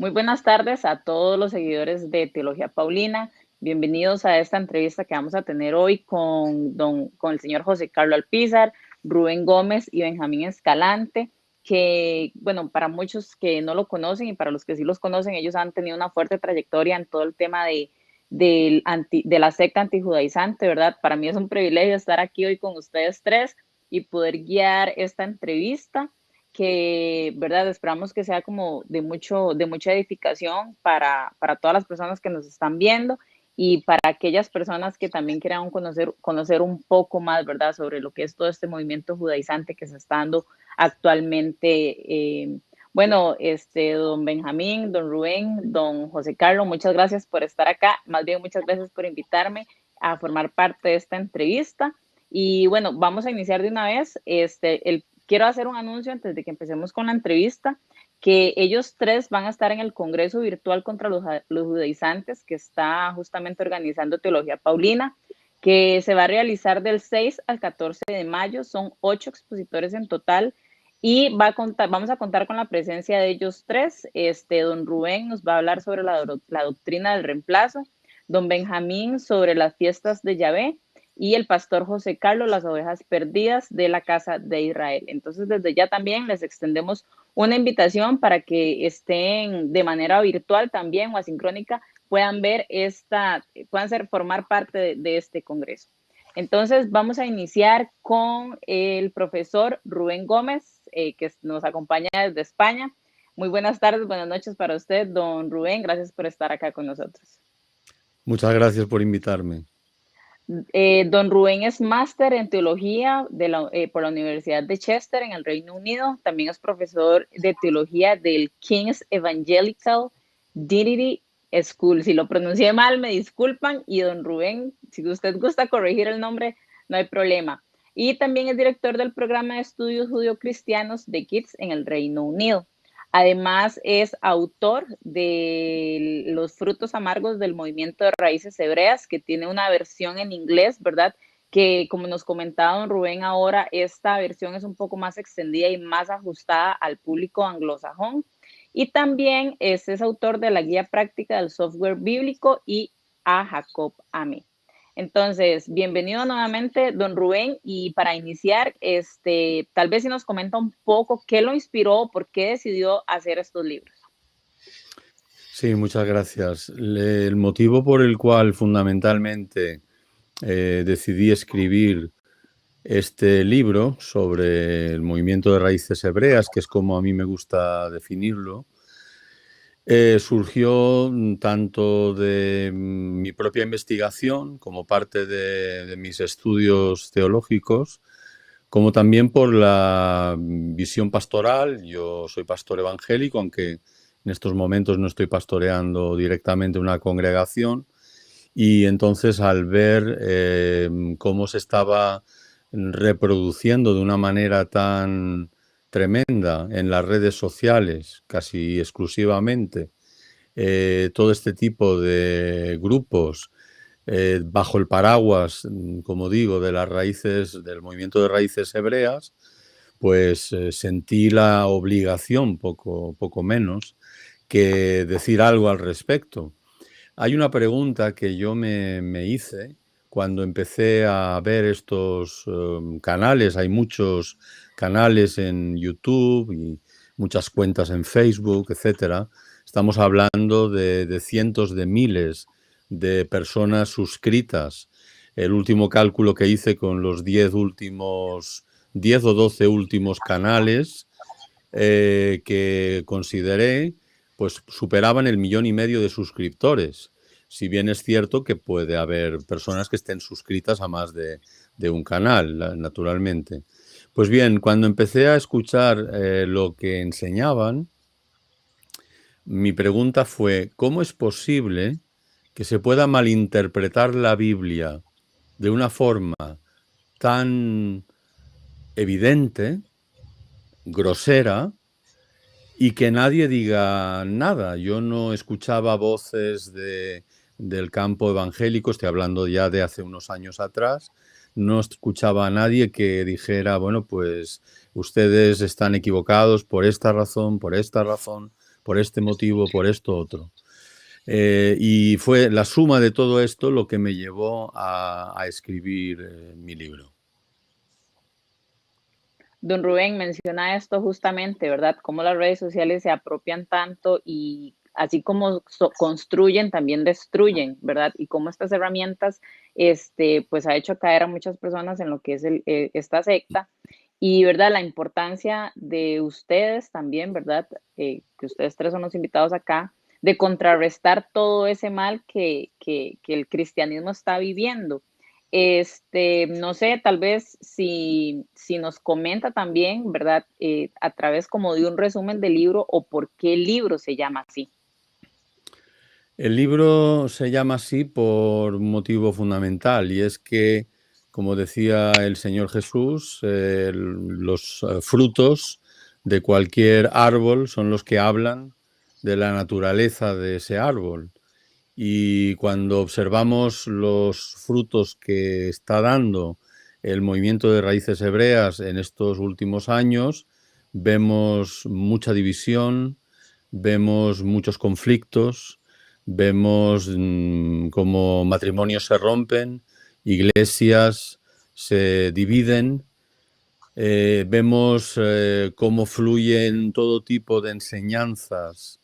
Muy buenas tardes a todos los seguidores de Teología Paulina. Bienvenidos a esta entrevista que vamos a tener hoy con el señor José Carlos Alpizar, Rubén Gómez y Benjamín Escalante, que, bueno, para muchos que no lo conocen y para los que sí los conocen, ellos han tenido una fuerte trayectoria en todo el tema de la secta antijudaizante, ¿verdad? Para mí es un privilegio estar aquí hoy con ustedes tres y poder guiar esta entrevista que, ¿verdad? Esperamos que sea como de mucha edificación para todas las personas que nos están viendo y para aquellas personas que también quieran conocer un poco más, ¿verdad? Sobre lo que es todo este movimiento judaizante que se está dando actualmente. Bueno, don Benjamín, don Rubén, don José Carlos, muchas gracias por estar acá. Más bien, muchas gracias por invitarme a formar parte de esta entrevista. Y bueno, vamos a iniciar de una vez. Quiero hacer un anuncio antes de que empecemos con la entrevista, que ellos tres van a estar en el Congreso Virtual contra los Judaizantes, que está justamente organizando Teología Paulina, que se va a realizar del 6 al 14 de mayo. Son 8 expositores en total y vamos a contar con la presencia de ellos tres. Don Rubén nos va a hablar sobre la doctrina del reemplazo, don Benjamín sobre las fiestas de Yahvé, y el pastor José Carlos, las ovejas perdidas de la casa de Israel. Entonces, desde ya también les extendemos una invitación para que estén de manera virtual también o asincrónica, puedan formar parte de este congreso. Entonces, vamos a iniciar con el profesor Rubén Gómez, que nos acompaña desde España. Muy buenas tardes, buenas noches para usted, don Rubén. Gracias por estar acá con nosotros. Muchas gracias por invitarme. Don Rubén es máster en teología por la Universidad de Chester en el Reino Unido. También es profesor de teología del King's Evangelical Divinity School. Si lo pronuncié mal, me disculpan. Y don Rubén, si usted gusta corregir el nombre, no hay problema. Y también es director del programa de estudios judio-cristianos de Kids en el Reino Unido. Además, es autor de Los frutos amargos del movimiento de raíces hebreas, que tiene una versión en inglés, ¿verdad? Que, como nos comentaba don Rubén ahora, esta versión es un poco más extendida y más ajustada al público anglosajón. Y también es autor de la guía práctica del software bíblico y a Jacob Amé. Entonces, bienvenido nuevamente, don Rubén, y para iniciar, tal vez si nos comenta un poco qué lo inspiró, por qué decidió hacer estos libros. Sí, muchas gracias. El motivo por el cual fundamentalmente decidí escribir este libro sobre el movimiento de raíces hebreas, que es como a mí me gusta definirlo, surgió tanto de mi propia investigación como parte de mis estudios teológicos, como también por la visión pastoral. Yo soy pastor evangélico, aunque en estos momentos no estoy pastoreando directamente una congregación, y entonces al ver cómo se estaba reproduciendo de una manera tan tremenda en las redes sociales, casi exclusivamente, todo este tipo de grupos bajo el paraguas, como digo, de las raíces, del movimiento de raíces hebreas, pues sentí la obligación, poco menos, que decir algo al respecto. Hay una pregunta que yo me hice cuando empecé a ver estos canales. Hay muchos canales en YouTube y muchas cuentas en Facebook, etcétera. Estamos hablando de cientos de miles de personas suscritas. El último cálculo que hice con los 10 o 12 últimos canales que consideré, pues superaban el 1,5 millones de suscriptores. Si bien es cierto que puede haber personas que estén suscritas a más de un canal, naturalmente. Pues bien, cuando empecé a escuchar lo que enseñaban, mi pregunta fue, ¿cómo es posible que se pueda malinterpretar la Biblia de una forma tan evidente, grosera, y que nadie diga nada? Yo no escuchaba voces del campo evangélico, estoy hablando ya de hace unos años atrás, no escuchaba a nadie que dijera, bueno, pues ustedes están equivocados por esta razón, por este motivo, por esto otro. Y fue la suma de todo esto lo que me llevó a escribir mi libro. Don Rubén menciona esto justamente, ¿verdad? Cómo las redes sociales se apropian tanto y así como construyen, también destruyen, ¿verdad? Y cómo estas herramientas, pues ha hecho caer a muchas personas en lo que es esta secta. Y, ¿verdad? La importancia de ustedes también, ¿verdad? Que ustedes tres son los invitados acá, de contrarrestar todo ese mal que el cristianismo está viviendo. No sé, tal vez si nos comenta también, ¿verdad? A través como de un resumen del libro o por qué el libro se llama así. El libro se llama así por un motivo fundamental y es que, como decía el Señor Jesús, los frutos de cualquier árbol son los que hablan de la naturaleza de ese árbol. Y cuando observamos los frutos que está dando el movimiento de raíces hebreas en estos últimos años, vemos mucha división, vemos muchos conflictos, vemos cómo matrimonios se rompen, iglesias se dividen, vemos cómo fluyen todo tipo de enseñanzas,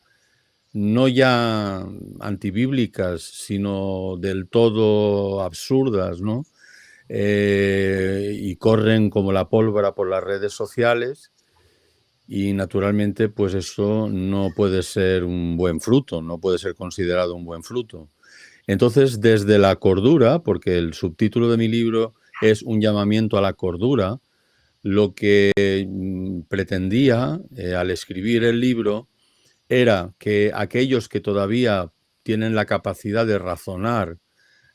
no ya antibíblicas, sino del todo absurdas, ¿no? Y corren como la pólvora por las redes sociales y naturalmente pues eso no puede ser un buen fruto, no puede ser considerado un buen fruto. Entonces, desde la cordura, porque el subtítulo de mi libro es un llamamiento a la cordura, lo que pretendía al escribir el libro era que aquellos que todavía tienen la capacidad de razonar,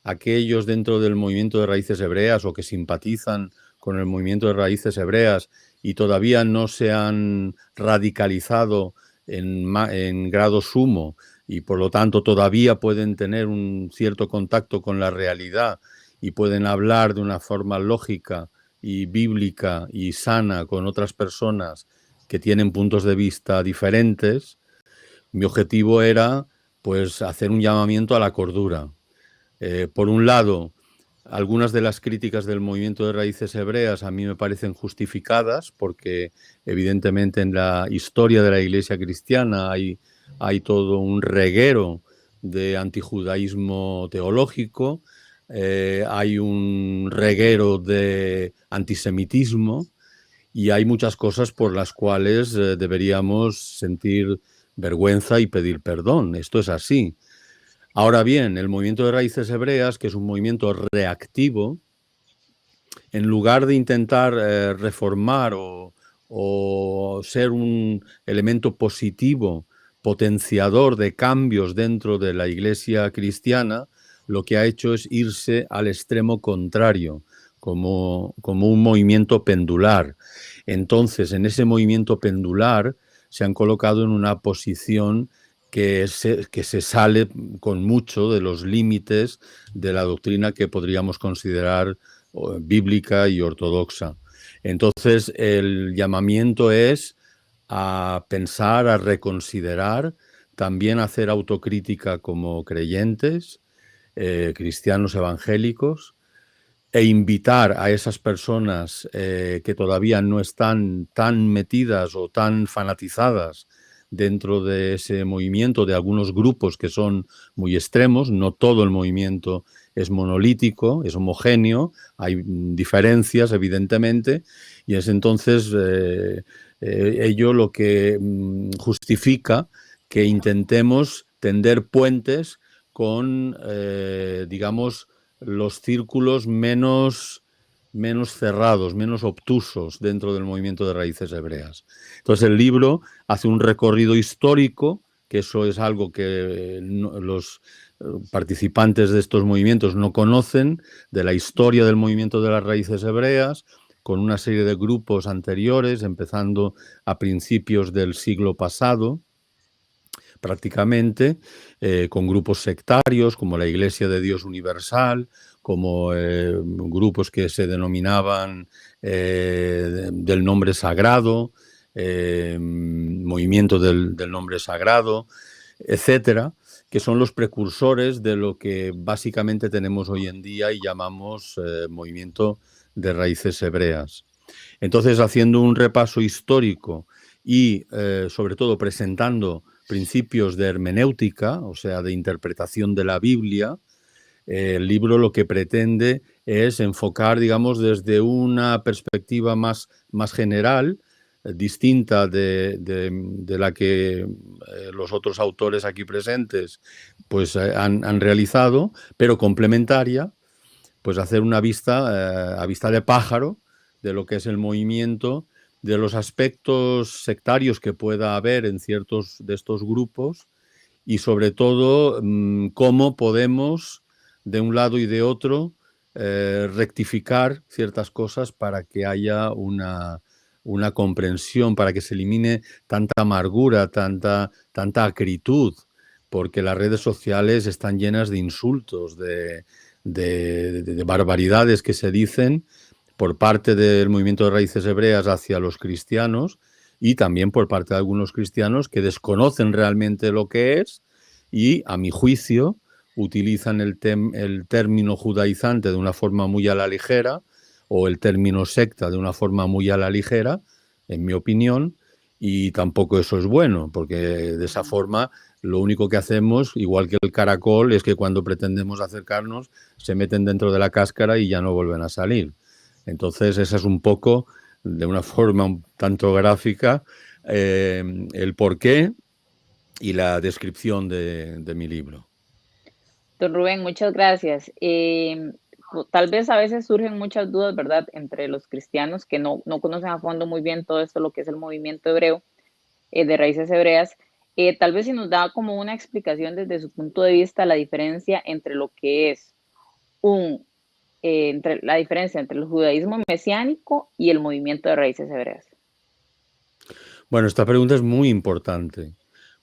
aquellos dentro del movimiento de raíces hebreas o que simpatizan con el movimiento de raíces hebreas y todavía no se han radicalizado en grado sumo y por lo tanto todavía pueden tener un cierto contacto con la realidad y pueden hablar de una forma lógica y bíblica y sana con otras personas que tienen puntos de vista diferentes. Mi objetivo era, pues, hacer un llamamiento a la cordura. Por un lado, algunas de las críticas del movimiento de raíces hebreas a mí me parecen justificadas porque, evidentemente, en la historia de la Iglesia cristiana hay todo un reguero de antijudaísmo teológico, hay un reguero de antisemitismo y hay muchas cosas por las cuales deberíamos sentir vergüenza y pedir perdón. Esto es así. Ahora bien, el movimiento de raíces hebreas, que es un movimiento reactivo, en lugar de intentar reformar o ser un elemento positivo, potenciador de cambios dentro de la Iglesia cristiana, lo que ha hecho es irse al extremo contrario, como un movimiento pendular. Entonces, en ese movimiento pendular se han colocado en una posición que se sale con mucho de los límites de la doctrina que podríamos considerar bíblica y ortodoxa. Entonces, el llamamiento es a pensar, a reconsiderar, también a hacer autocrítica como creyentes, cristianos evangélicos, e invitar a esas personas que todavía no están tan metidas o tan fanatizadas dentro de ese movimiento, de algunos grupos que son muy extremos. No todo el movimiento es monolítico, es homogéneo, hay diferencias evidentemente, y es entonces ello lo que justifica que intentemos tender puentes con, digamos, los círculos menos cerrados, menos obtusos dentro del movimiento de raíces hebreas. Entonces el libro hace un recorrido histórico, que eso es algo que los participantes de estos movimientos no conocen, de la historia del movimiento de las raíces hebreas, con una serie de grupos anteriores, empezando a principios del siglo pasado, prácticamente, con grupos sectarios como la Iglesia de Dios Universal, como grupos que se denominaban del nombre sagrado, movimiento del nombre sagrado, etcétera, que son los precursores de lo que básicamente tenemos hoy en día y llamamos movimiento de raíces hebreas. Entonces, haciendo un repaso histórico y sobre todo presentando principios de hermenéutica, o sea, de interpretación de la Biblia, el libro lo que pretende es enfocar, digamos, desde una perspectiva más general, distinta de la que los otros autores aquí presentes pues, han realizado, pero complementaria, pues hacer una vista a vista de pájaro de lo que es el movimiento, de los aspectos sectarios que pueda haber en ciertos de estos grupos y sobre todo cómo podemos de un lado y de otro rectificar ciertas cosas para que haya una comprensión, para que se elimine tanta amargura, tanta acritud, porque las redes sociales están llenas de insultos, de barbaridades que se dicen por parte del movimiento de raíces hebreas hacia los cristianos y también por parte de algunos cristianos que desconocen realmente lo que es y, a mi juicio, utilizan el término judaizante de una forma muy a la ligera o el término secta de una forma muy a la ligera, en mi opinión, y tampoco eso es bueno, porque de esa forma lo único que hacemos, igual que el caracol, es que cuando pretendemos acercarnos se meten dentro de la cáscara y ya no vuelven a salir. Entonces, esa es un poco, de una forma un tanto gráfica, el porqué y la descripción de mi libro. Don Rubén, muchas gracias. Tal vez a veces surgen muchas dudas, ¿verdad?, entre los cristianos que no conocen a fondo muy bien todo esto, lo que es el movimiento hebreo, de raíces hebreas. Tal vez si nos da como una explicación desde su punto de vista la diferencia entre lo que es entre la diferencia entre el judaísmo mesiánico y el movimiento de raíces hebreas. Bueno, esta pregunta es muy importante,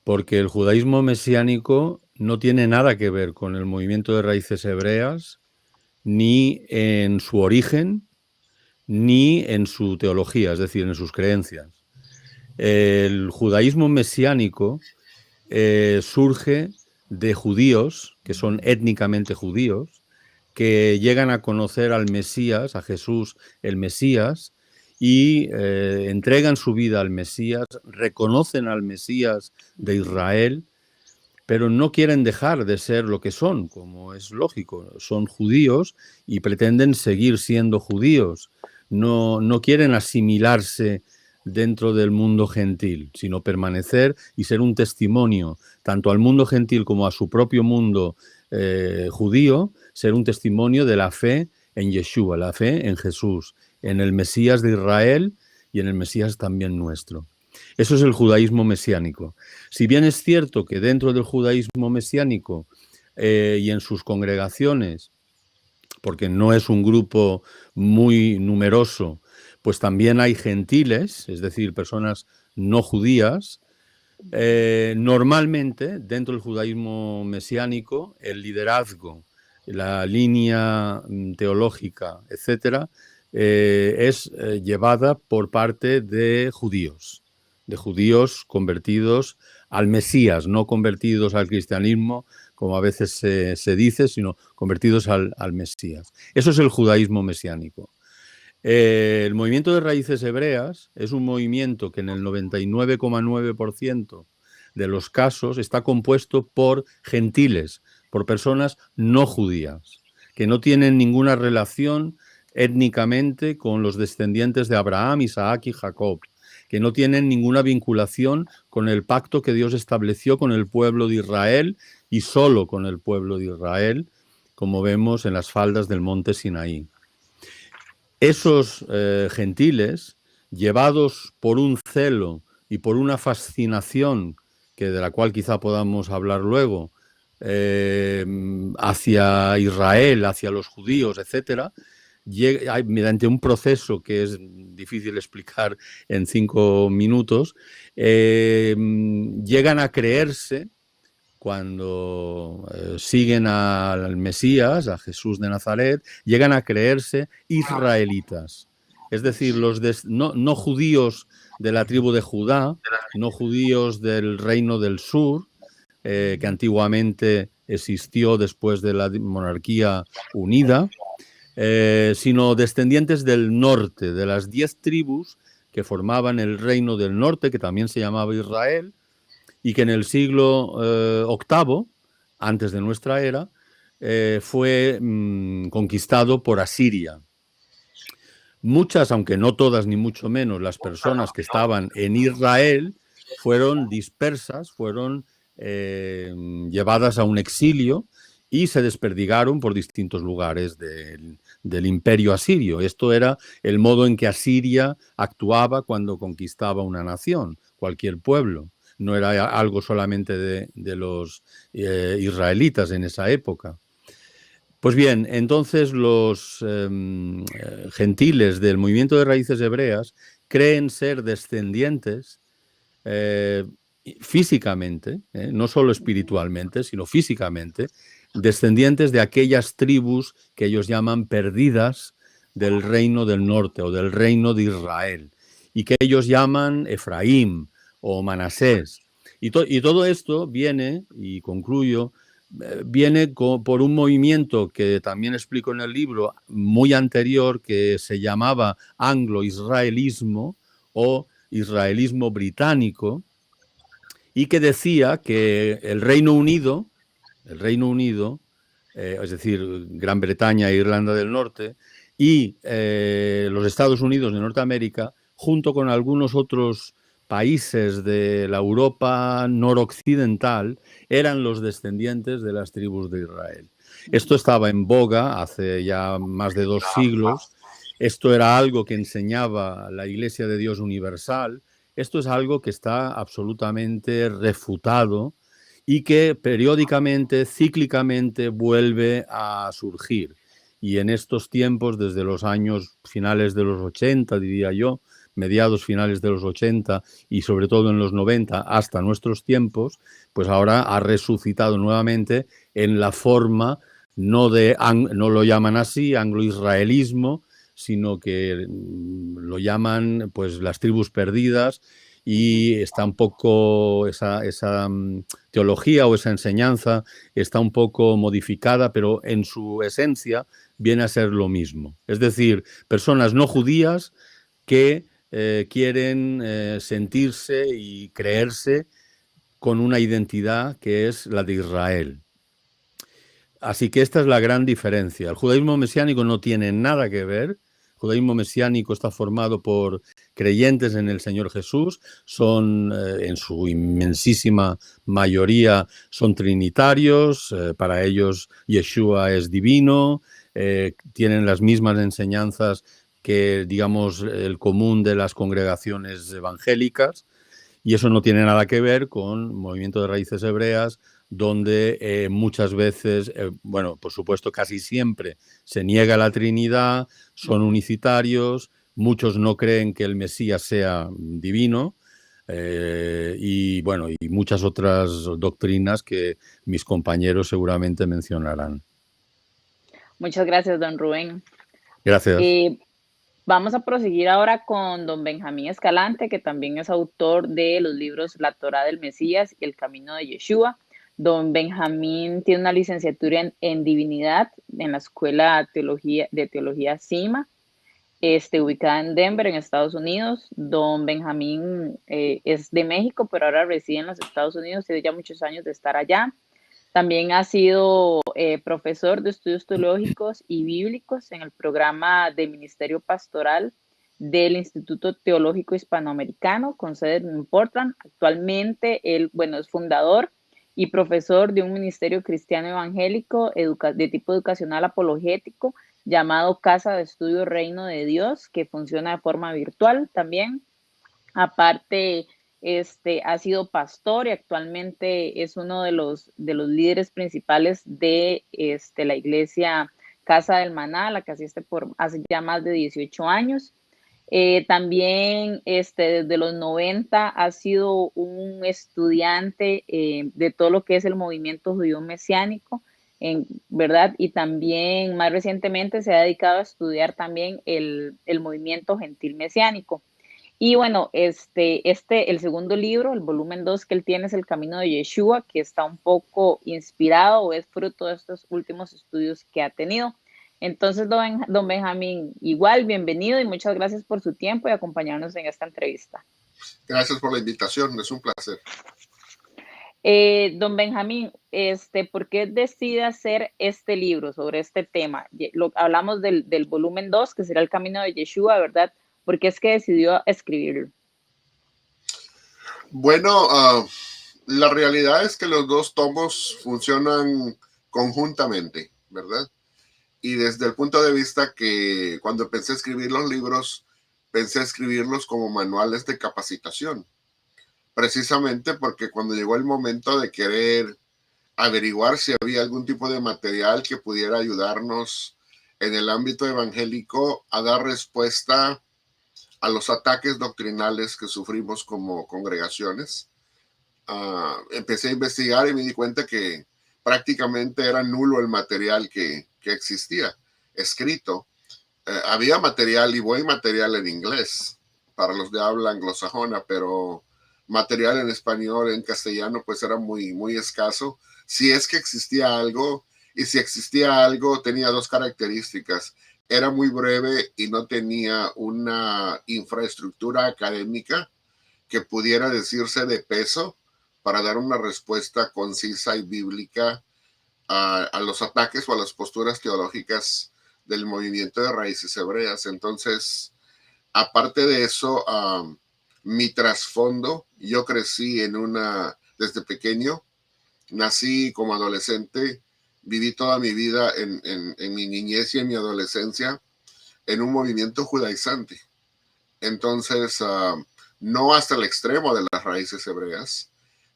porque el judaísmo mesiánico no tiene nada que ver con el movimiento de raíces hebreas, ni en su origen, ni en su teología, es decir, en sus creencias. El judaísmo mesiánico surge de judíos, que son étnicamente judíos, que llegan a conocer al Mesías, a Jesús el Mesías, y entregan su vida al Mesías, reconocen al Mesías de Israel, pero no quieren dejar de ser lo que son, como es lógico. Son judíos y pretenden seguir siendo judíos. No quieren asimilarse dentro del mundo gentil, sino permanecer y ser un testimonio, tanto al mundo gentil como a su propio mundo judío, ser un testimonio de la fe en Yeshua, la fe en Jesús, en el Mesías de Israel y en el Mesías también nuestro. Eso es el judaísmo mesiánico. Si bien es cierto que dentro del judaísmo mesiánico y en sus congregaciones, porque no es un grupo muy numeroso, pues también hay gentiles, es decir, personas no judías. Normalmente, dentro del judaísmo mesiánico, el liderazgo, la línea teológica, etcétera, es llevada por parte de judíos convertidos al Mesías, no convertidos al cristianismo, como a veces se dice, sino convertidos al Mesías. Eso es el judaísmo mesiánico. El movimiento de raíces hebreas es un movimiento que en el 99,9% de los casos está compuesto por gentiles, por personas no judías, que no tienen ninguna relación étnicamente con los descendientes de Abraham, Isaac y Jacob, que no tienen ninguna vinculación con el pacto que Dios estableció con el pueblo de Israel y solo con el pueblo de Israel, como vemos en las faldas del monte Sinaí. Esos gentiles, llevados por un celo y por una fascinación, que de la cual quizá podamos hablar luego, hacia Israel, hacia los judíos, etcétera, mediante un proceso que es difícil explicar en 5 minutos, llegan a creerse, cuando siguen al Mesías, a Jesús de Nazaret, llegan a creerse israelitas. Es decir, no judíos de la tribu de Judá, no judíos del reino del sur, que antiguamente existió después de la monarquía unida, sino descendientes del norte, de las 10 tribus que formaban el reino del norte, que también se llamaba Israel, y que en el siglo VIII, antes de nuestra era, fue conquistado por Asiria. Muchas, aunque no todas ni mucho menos, las personas que estaban en Israel fueron dispersas, fueron llevadas a un exilio y se desperdigaron por distintos lugares del imperio asirio. Esto era el modo en que Asiria actuaba cuando conquistaba una nación, cualquier pueblo. No era algo solamente de los israelitas en esa época. Pues bien, entonces los gentiles del movimiento de raíces hebreas creen ser descendientes físicamente, no solo espiritualmente, sino físicamente, descendientes de aquellas tribus que ellos llaman perdidas del reino del norte o del reino de Israel, y que ellos llaman Efraín o Manasés. Y todo esto viene, y concluyo, viene por un movimiento que también explico en el libro, muy anterior, que se llamaba anglo-israelismo o israelismo británico, y que decía que el Reino Unido, es decir, Gran Bretaña e Irlanda del Norte, y los Estados Unidos de Norteamérica, junto con algunos otros países de la Europa noroccidental, eran los descendientes de las tribus de Israel. Esto estaba en boga hace ya más de 2 siglos. Esto era algo que enseñaba la Iglesia de Dios Universal. Esto es algo que está absolutamente refutado y que periódicamente, cíclicamente, vuelve a surgir. Y en estos tiempos, desde los años finales de los 80, diría yo, mediados finales de los 80 y sobre todo en los 90 hasta nuestros tiempos, pues ahora ha resucitado nuevamente en la forma, no lo llaman así, anglo-israelismo, sino que lo llaman pues las tribus perdidas, y está un poco esa teología o esa enseñanza está un poco modificada, pero en su esencia viene a ser lo mismo. Es decir, personas no judías que quieren sentirse y creerse con una identidad que es la de Israel. Así que esta es la gran diferencia. El judaísmo mesiánico no tiene nada que ver. El judaísmo mesiánico está formado por creyentes en el Señor Jesús, son en su inmensísima mayoría son trinitarios, para ellos Yeshua es divino, tienen las mismas enseñanzas que, digamos, el común de las congregaciones evangélicas, y eso no tiene nada que ver con Movimiento de Raíces Hebreas, donde muchas veces, bueno, por supuesto casi siempre se niega la Trinidad, son unicitarios, muchos no creen que el Mesías sea divino, y bueno, y muchas otras doctrinas que mis compañeros seguramente mencionarán. Muchas gracias, don Rubén. Gracias. Vamos a proseguir ahora con don Benjamín Escalante, que también es autor de los libros La Torá del Mesías y El Camino de Yeshua. Don Benjamín tiene una licenciatura en Divinidad en la Escuela de Teología CIMA, ubicada en Denver, en Estados Unidos. Don Benjamín es de México, pero ahora reside en los Estados Unidos, tiene ya muchos años de estar allá. También ha sido profesor de estudios teológicos y bíblicos en el programa de Ministerio Pastoral del Instituto Teológico Hispanoamericano, con sede en Portland. Actualmente él, bueno, es fundador y profesor de un ministerio cristiano evangélico de tipo educacional apologético llamado Casa de Estudio Reino de Dios, que funciona de forma virtual también. Aparte, ha sido pastor y actualmente es uno de los líderes principales de la iglesia Casa del Maná, la que asiste por hace ya más de 18 años. También desde los 90 ha sido un estudiante de todo lo que es el movimiento judío mesiánico, ¿verdad? Y también más recientemente se ha dedicado a estudiar también el movimiento gentil mesiánico. Y bueno, el segundo libro, el volumen 2 que él tiene es El Camino de Yeshua, que está un poco inspirado o es fruto de estos últimos estudios que ha tenido. Entonces, don Benjamín, igual, bienvenido y muchas gracias por su tiempo y acompañarnos en esta entrevista. Gracias por la invitación, es un placer. Don Benjamín, ¿por qué decide hacer este libro sobre este tema? Hablamos del volumen 2, que será El Camino de Yeshua, ¿verdad? ¿Por qué es que decidió escribirlo? Bueno, la realidad es que los dos tomos funcionan conjuntamente, ¿verdad? Y desde el punto de vista que cuando empecé a escribir los libros, pensé escribirlos como manuales de capacitación, precisamente porque cuando llegó el momento de querer averiguar si había algún tipo de material que pudiera ayudarnos en el ámbito evangélico a dar respuesta a los ataques doctrinales que sufrimos como congregaciones, empecé a investigar y me di cuenta que prácticamente era nulo el material que existía escrito. Había material y buen material en inglés para los de habla anglosajona, pero material en español, en castellano, pues era muy escaso. Si es que existía algo, y si existía algo, tenía dos características. Era muy breve y no tenía una infraestructura académica que pudiera decirse de peso para dar una respuesta concisa y bíblica a los ataques o a las posturas teológicas del movimiento de raíces hebreas. Entonces, aparte de eso, mi trasfondo, yo crecí desde pequeño, nací como adolescente, viví toda mi vida en mi niñez y en mi adolescencia en un movimiento judaizante. Entonces, no hasta el extremo de las raíces hebreas,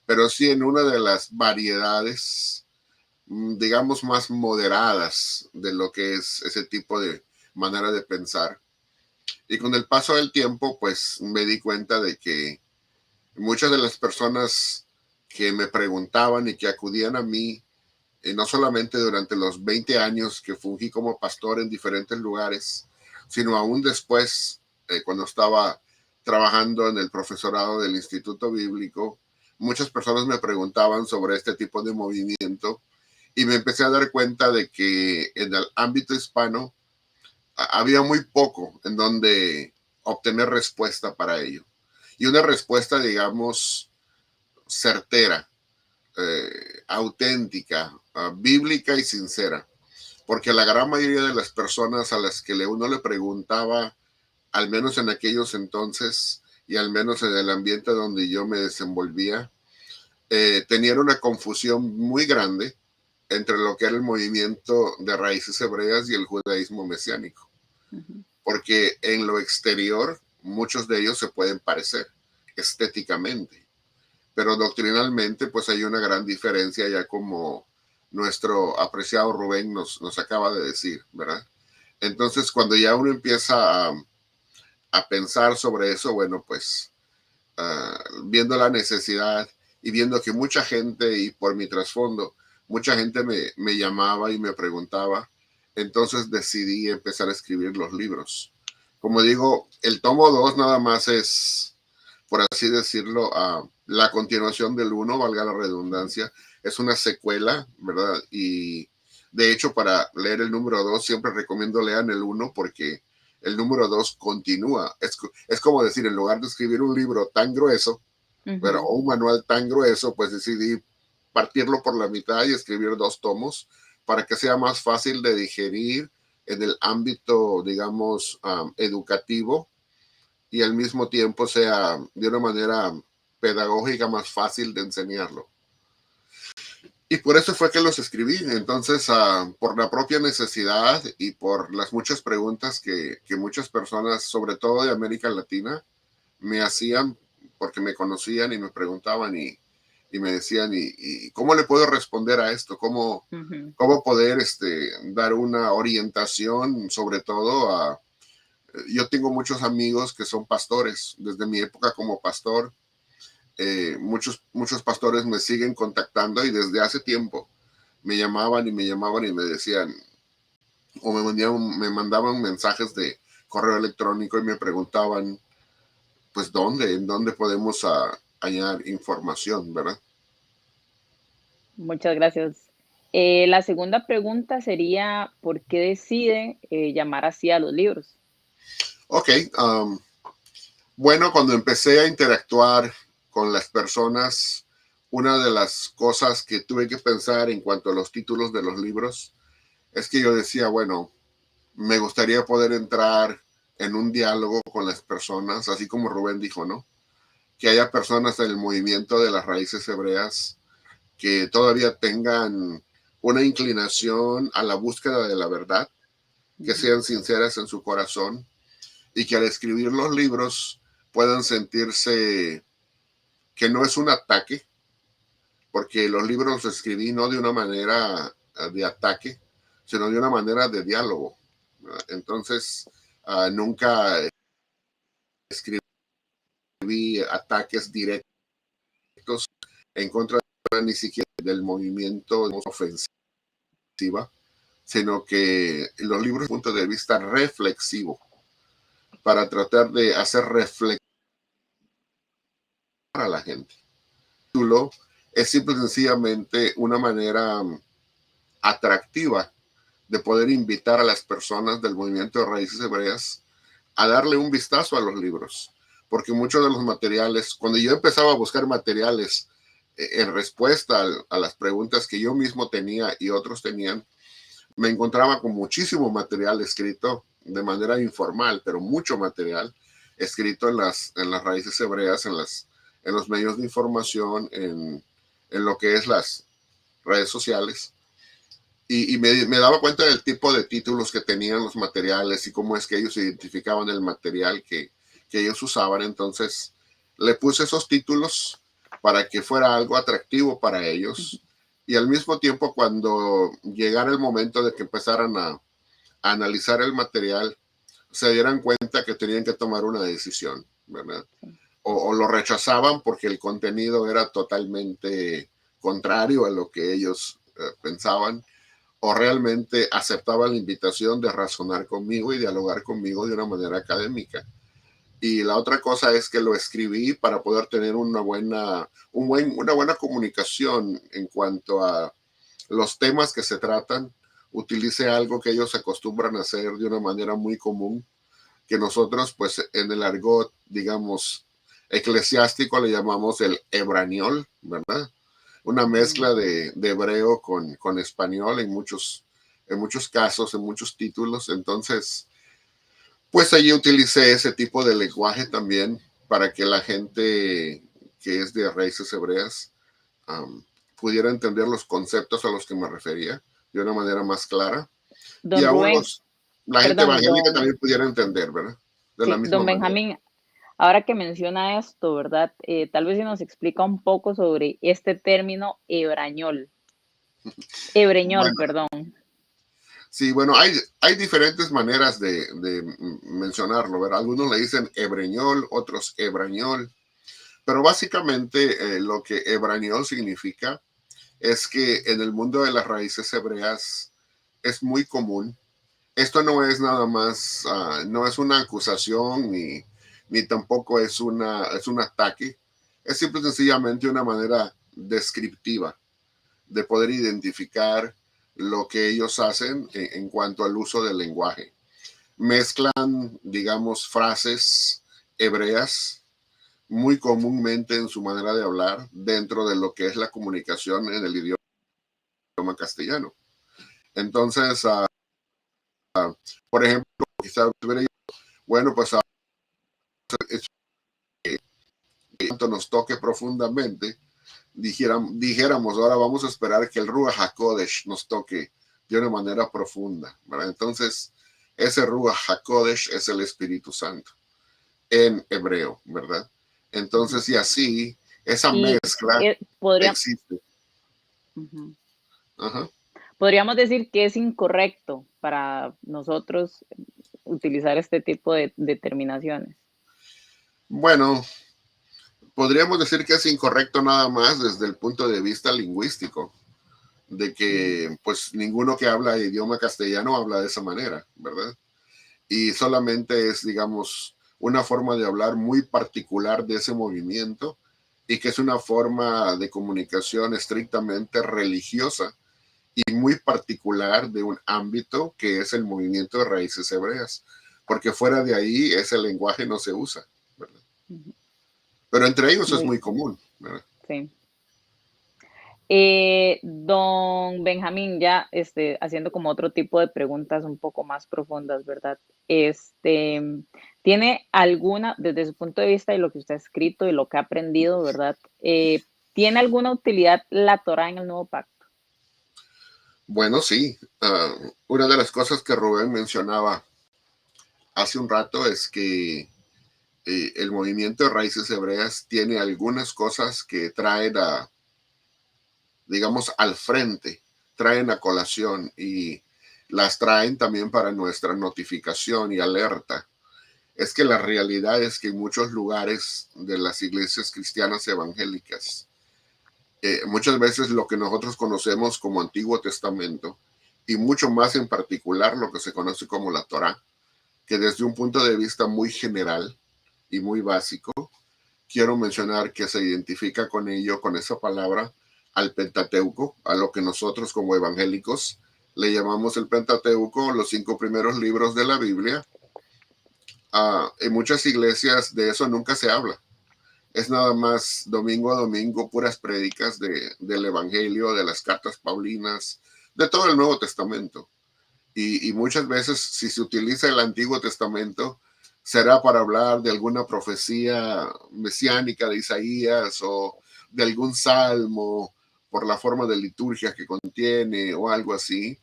pero sí en una de las variedades, digamos, más moderadas de lo que es ese tipo de manera de pensar. Y con el paso del tiempo, pues me di cuenta de que muchas de las personas que me preguntaban y que acudían a mí, no solamente durante los 20 años que fungí como pastor en diferentes lugares, sino aún después, cuando estaba trabajando en el profesorado del Instituto Bíblico, muchas personas me preguntaban sobre este tipo de movimiento y me empecé a dar cuenta de que en el ámbito hispano había muy poco en donde obtener respuesta para ello. Y una respuesta, digamos, certera, auténtica, bíblica y sincera. Porque la gran mayoría de las personas a las que uno le preguntaba, al menos en aquellos entonces y al menos en el ambiente donde yo me desenvolvía, tenían una confusión muy grande entre lo que era el movimiento de raíces hebreas y el judaísmo mesiánico. Porque en lo exterior muchos de ellos se pueden parecer estéticamente, pero doctrinalmente pues hay una gran diferencia, ya como nuestro apreciado Rubén nos acaba de decir, ¿verdad? Entonces cuando ya uno empieza a pensar sobre eso, bueno, pues viendo la necesidad y viendo que mucha gente, y por mi trasfondo, mucha gente me llamaba y me preguntaba, entonces decidí empezar a escribir los libros. Como digo, el tomo 2 nada más es, por así decirlo, la continuación del 1, valga la redundancia. Es una secuela, ¿verdad? Y de hecho, para leer el número 2, siempre recomiendo lean el 1 porque el número 2 continúa. Es como decir, en lugar de escribir un libro tan grueso, pero un manual tan grueso, pues decidí partirlo por la mitad y escribir 2 tomos para que sea más fácil de digerir en el ámbito, digamos, educativo, y al mismo tiempo sea de una manera pedagógica más fácil de enseñarlo. Y por eso fue que los escribí. Entonces, por la propia necesidad y por las muchas preguntas que muchas personas, sobre todo de América Latina, me hacían, porque me conocían y me preguntaban y me decían, ¿y cómo le puedo responder a esto? ¿Cómo poder dar una orientación, sobre todo yo tengo muchos amigos que son pastores, desde mi época como pastor. Muchos pastores me siguen contactando y desde hace tiempo me llamaban y me decían, o me mandaban mensajes de correo electrónico y me preguntaban, pues, en dónde podemos hallar información, ¿verdad? Muchas gracias. La segunda pregunta sería, ¿por qué decide llamar así a los libros? Ok, bueno, cuando empecé a interactuar con las personas, una de las cosas que tuve que pensar en cuanto a los títulos de los libros es que yo decía, bueno, me gustaría poder entrar en un diálogo con las personas, así como Rubén dijo, ¿no? Que haya personas del movimiento de las raíces hebreas que todavía tengan una inclinación a la búsqueda de la verdad, que sean sinceras en su corazón y que al escribir los libros puedan sentirse que no es un ataque, porque los libros los escribí no de una manera de ataque, sino de una manera de diálogo. Entonces, nunca escribí ataques directos en contra ni siquiera del movimiento ofensiva, sino que los libros desde un punto de vista reflexivo, para tratar de hacer reflexionar a la gente. El título es simple y sencillamente una manera atractiva de poder invitar a las personas del movimiento de raíces hebreas a darle un vistazo a los libros, porque muchos de los materiales, cuando yo empezaba a buscar materiales en respuesta a las preguntas que yo mismo tenía y otros tenían, me encontraba con muchísimo material escrito de manera informal, pero mucho material escrito en las raíces hebreas, en los medios de información, en lo que es las redes sociales. Y me daba cuenta del tipo de títulos que tenían los materiales y cómo es que ellos identificaban el material que ellos usaban. Entonces le puse esos títulos para que fuera algo atractivo para ellos. Y al mismo tiempo, cuando llegara el momento de que empezaran a analizar el material, se dieran cuenta que tenían que tomar una decisión, ¿verdad? O lo rechazaban porque el contenido era totalmente contrario a lo que ellos pensaban, o realmente aceptaban la invitación de razonar conmigo y dialogar conmigo de una manera académica. Y la otra cosa es que lo escribí para poder tener una buena comunicación en cuanto a los temas que se tratan. Utilice algo que ellos acostumbran a hacer de una manera muy común, que nosotros, pues, en el argot, digamos, eclesiástico le llamamos el hebraniol, ¿verdad? Una mezcla de hebreo con español en muchos casos, en muchos títulos. Entonces, pues allí utilicé ese tipo de lenguaje también para que la gente que es de raíces hebreas pudiera entender los conceptos a los que me refería de una manera más clara. Y Don aún Rubén, la gente perdón, evangélica también pudiera entender, ¿verdad? De la sí, misma don manera. Benjamín, ahora que menciona esto, ¿verdad? Tal vez si nos explica un poco sobre este término hebreñol, Bueno, perdón. sí, bueno, hay diferentes maneras de mencionarlo, ¿verdad? Algunos le dicen hebreñol, otros hebrañol, pero básicamente lo que hebrañol significa es que en el mundo de las raíces hebreas es muy común. Esto no es nada más, no es una acusación ni tampoco es un ataque. Es simple y sencillamente una manera descriptiva de poder identificar lo que ellos hacen en cuanto al uso del lenguaje. Mezclan, digamos, frases hebreas muy comúnmente en su manera de hablar dentro de lo que es la comunicación en el idioma castellano. Entonces, por ejemplo, quizás bueno, pues tanto nos toque profundamente, dijéramos, ahora vamos a esperar que el Ruach HaKodesh nos toque de una manera profunda, ¿verdad? Entonces, ese Ruach HaKodesh es el Espíritu Santo en hebreo, ¿verdad? Entonces, y así, esa Y mezcla podría, existe. Ajá. podríamos decir que es incorrecto para nosotros utilizar este tipo de terminaciones. Bueno, podríamos decir que es incorrecto nada más desde el punto de vista lingüístico. de que pues ninguno que habla idioma castellano habla de esa manera, ¿verdad? Y solamente es, digamos, una forma de hablar muy particular de ese movimiento y que es una forma de comunicación estrictamente religiosa y muy particular de un ámbito que es el movimiento de raíces hebreas, porque fuera de ahí ese lenguaje no se usa, ¿verdad? Pero entre ellos es muy común, ¿verdad? Sí. Don Benjamín, ya haciendo como otro tipo de preguntas un poco más profundas, ¿verdad? ¿Tiene alguna, desde su punto de vista y lo que usted ha escrito y lo que ha aprendido, ¿verdad? ¿Tiene alguna utilidad la Torá en el Nuevo Pacto? Bueno, sí. Una de las cosas que Rubén mencionaba hace un rato es que el movimiento de raíces hebreas tiene algunas cosas que traen digamos, al frente, traen a colación y las traen también para nuestra notificación y alerta. Es que la realidad es que en muchos lugares de las iglesias cristianas evangélicas, muchas veces lo que nosotros conocemos como Antiguo Testamento, y mucho más en particular lo que se conoce como la Torá, que desde un punto de vista muy general y muy básico, quiero mencionar que se identifica con ello, con esa palabra, al Pentateuco, a lo que nosotros como evangélicos le llamamos el Pentateuco, los 5 primeros libros de la Biblia. En muchas iglesias de eso nunca se habla. Es nada más domingo a domingo puras prédicas del Evangelio, de las cartas paulinas, de todo el Nuevo Testamento. Y muchas veces si se utiliza el Antiguo Testamento será para hablar de alguna profecía mesiánica de Isaías o de algún salmo por la forma de liturgia que contiene o algo así,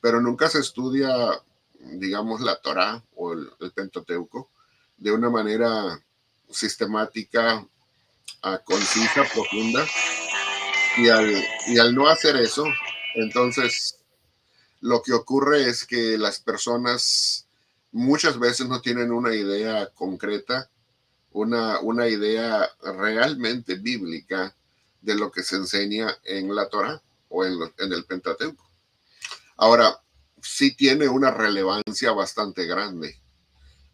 pero nunca se estudia, digamos, la Torá o el Pentateuco de una manera sistemática, concisa, profunda, y al no hacer eso, entonces lo que ocurre es que las personas muchas veces no tienen una idea concreta, una idea realmente bíblica de lo que se enseña en la Torá o en el Pentateuco. Ahora, sí tiene una relevancia bastante grande,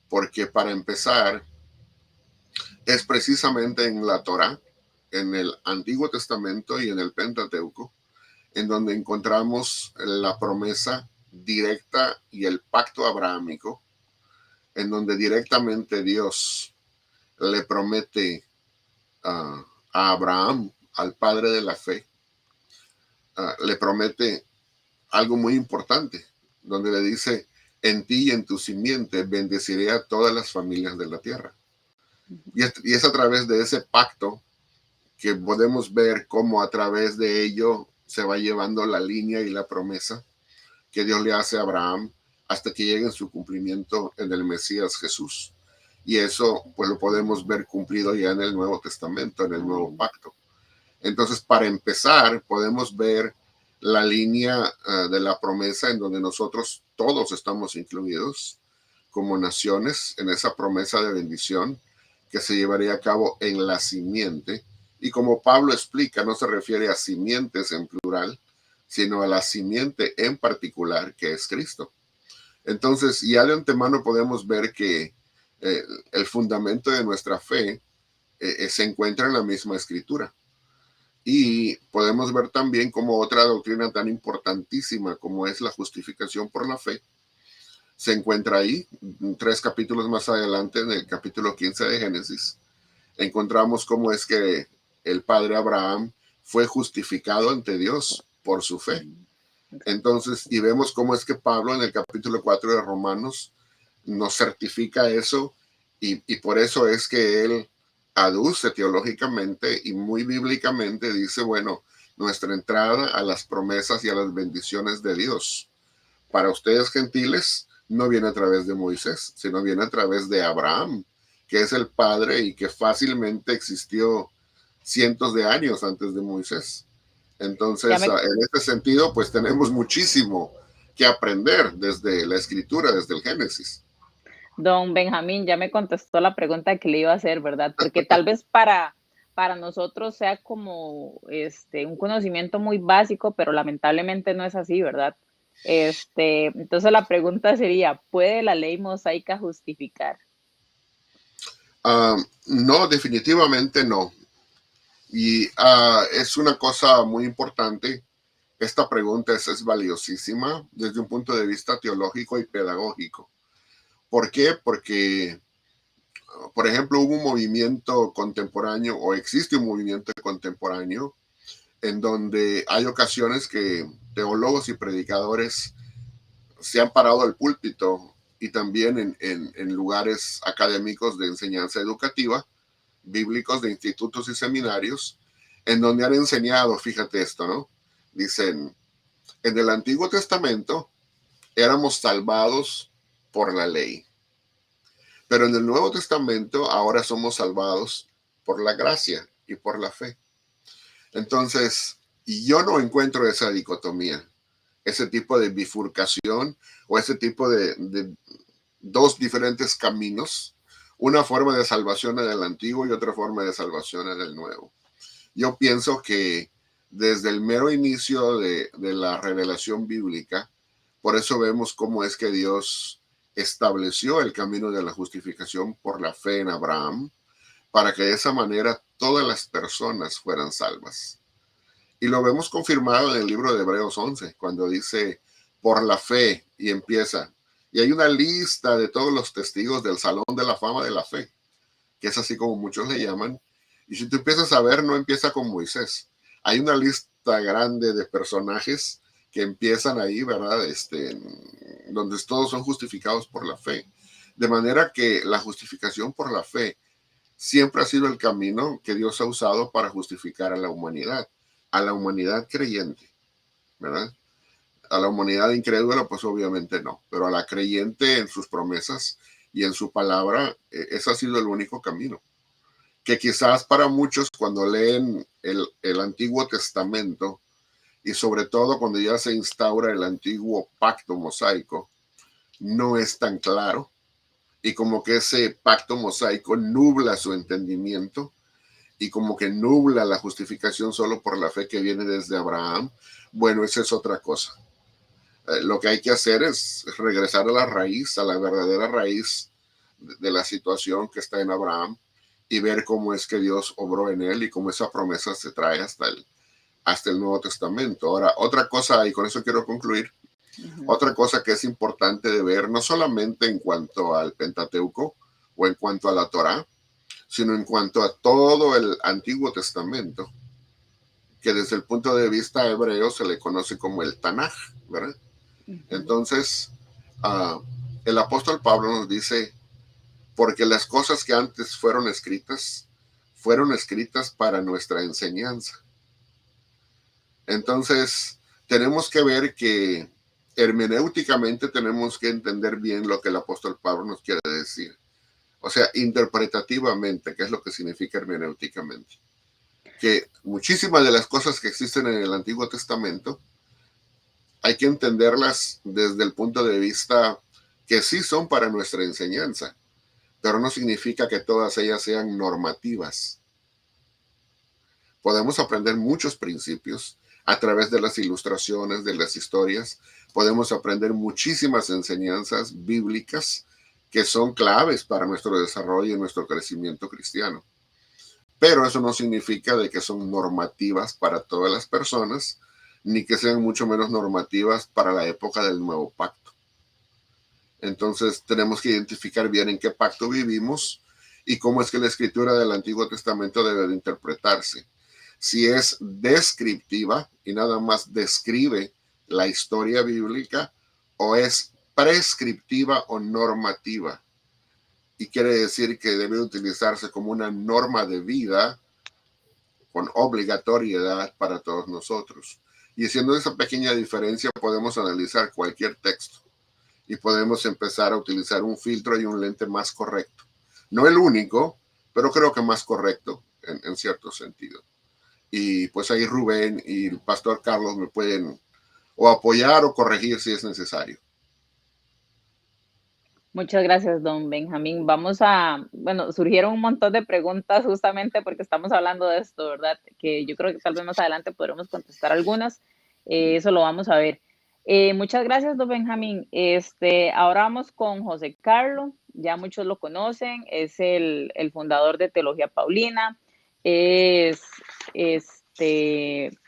porque para empezar, es precisamente en la Torá, en el Antiguo Testamento y en el Pentateuco, en donde encontramos la promesa directa y el pacto abrahámico, en donde directamente Dios le promete a Abraham, al padre de la fe, le promete algo muy importante, donde le dice, en ti y en tu simiente bendeciré a todas las familias de la tierra. Y es a través de ese pacto que podemos ver cómo a través de ello se va llevando la línea y la promesa que Dios le hace a Abraham hasta que llegue en su cumplimiento en el Mesías Jesús. Y eso pues lo podemos ver cumplido ya en el Nuevo Testamento, en el Nuevo Pacto. Entonces, para empezar, podemos ver la línea de la promesa en donde nosotros todos estamos incluidos como naciones en esa promesa de bendición que se llevaría a cabo en la simiente. Y como Pablo explica, no se refiere a simientes en plural, sino a la simiente en particular, que es Cristo. Entonces, ya de antemano podemos ver que el fundamento de nuestra fe se encuentra en la misma escritura. Y podemos ver también como otra doctrina tan importantísima como es la justificación por la fe, se encuentra ahí, 3 capítulos más adelante, en el capítulo 15 de Génesis. Encontramos cómo es que el padre Abraham fue justificado ante Dios por su fe. Entonces, y vemos cómo es que Pablo en el capítulo 4 de Romanos nos certifica eso y por eso es que él aduce teológicamente y muy bíblicamente, dice, bueno, nuestra entrada a las promesas y a las bendiciones de Dios para ustedes gentiles no viene a través de Moisés, sino viene a través de Abraham, que es el padre y que fácilmente existió cientos de años antes de Moisés. Entonces, en este sentido, pues tenemos muchísimo que aprender desde la escritura, desde el Génesis. Don Benjamín ya me contestó la pregunta que le iba a hacer, ¿verdad? Porque tal vez para para nosotros sea como un conocimiento muy básico, pero lamentablemente no es así, ¿verdad? Entonces la pregunta sería, ¿puede la ley mosaica justificar? No, definitivamente no. Y es una cosa muy importante. Esta pregunta es valiosísima desde un punto de vista teológico y pedagógico. ¿Por qué? Porque, por ejemplo, hubo un movimiento contemporáneo o existe un movimiento contemporáneo en donde hay ocasiones que teólogos y predicadores se han parado al púlpito y también en lugares académicos de enseñanza educativa, bíblicos de institutos y seminarios, en donde han enseñado, fíjate esto, ¿no? Dicen, en el Antiguo Testamento éramos salvados por la ley, pero en el Nuevo Testamento ahora somos salvados por la gracia y por la fe. Entonces, yo no encuentro esa dicotomía, ese tipo de bifurcación o ese tipo de dos diferentes caminos, una forma de salvación en el antiguo y otra forma de salvación en el nuevo. Yo pienso que desde el mero inicio de la revelación bíblica, por eso vemos cómo es que Dios estableció el camino de la justificación por la fe en Abraham, para que de esa manera todas las personas fueran salvas. Y lo vemos confirmado en el libro de Hebreos 11, cuando dice, por la fe, y empieza. Y hay una lista de todos los testigos del Salón de la Fama de la Fe, que es así como muchos le llaman. Y si tú empiezas a ver, no empieza con Moisés. Hay una lista grande de personajes que empiezan ahí, ¿verdad? Donde todos son justificados por la fe. De manera que la justificación por la fe siempre ha sido el camino que Dios ha usado para justificar a la humanidad creyente, ¿verdad? A la humanidad incrédula, pues obviamente no, pero a la creyente en sus promesas y en su palabra, ese ha sido el único camino. Que quizás para muchos cuando leen el Antiguo Testamento y sobre todo cuando ya se instaura el antiguo pacto mosaico, no es tan claro y como que ese pacto mosaico nubla su entendimiento y como que nubla la justificación solo por la fe que viene desde Abraham. Bueno, esa es otra cosa. Lo que hay que hacer es regresar a la raíz, a la verdadera raíz de la situación que está en Abraham y ver cómo es que Dios obró en él y cómo esa promesa se trae hasta el Nuevo Testamento. Ahora, otra cosa, y con eso quiero concluir, otra cosa que es importante de ver, no solamente en cuanto al Pentateuco o en cuanto a la Torá, sino en cuanto a todo el Antiguo Testamento, que desde el punto de vista hebreo se le conoce como el Tanaj, ¿verdad? Entonces, el apóstol Pablo nos dice, porque las cosas que antes fueron escritas para nuestra enseñanza. Entonces, tenemos que ver que hermenéuticamente tenemos que entender bien lo que el apóstol Pablo nos quiere decir. O sea, interpretativamente, ¿qué es lo que significa hermenéuticamente? Que muchísimas de las cosas que existen en el Antiguo Testamento hay que entenderlas desde el punto de vista que sí son para nuestra enseñanza, pero no significa que todas ellas sean normativas. Podemos aprender muchos principios a través de las ilustraciones, de las historias. Podemos aprender muchísimas enseñanzas bíblicas que son claves para nuestro desarrollo y nuestro crecimiento cristiano. Pero eso no significa de que son normativas para todas las personas, ni que sean mucho menos normativas para la época del nuevo pacto. Entonces tenemos que identificar bien en qué pacto vivimos y cómo es que la escritura del Antiguo Testamento debe de interpretarse. Si es descriptiva y nada más describe la historia bíblica, o es prescriptiva o normativa. Y quiere decir que debe utilizarse como una norma de vida con obligatoriedad para todos nosotros. Y haciendo esa pequeña diferencia podemos analizar cualquier texto y podemos empezar a utilizar un filtro y un lente más correcto. No el único, pero creo que más correcto en cierto sentido. Y pues ahí Rubén y el pastor Carlos me pueden o apoyar o corregir si es necesario. Muchas gracias, don Benjamín. Bueno, surgieron un montón de preguntas justamente porque estamos hablando de esto, ¿verdad? Que yo creo que tal vez más adelante podremos contestar algunas. Eso lo vamos a ver. Muchas gracias, don Benjamín. Ahora vamos con José Carlos. Ya muchos lo conocen. Es el fundador de Teología Paulina. Es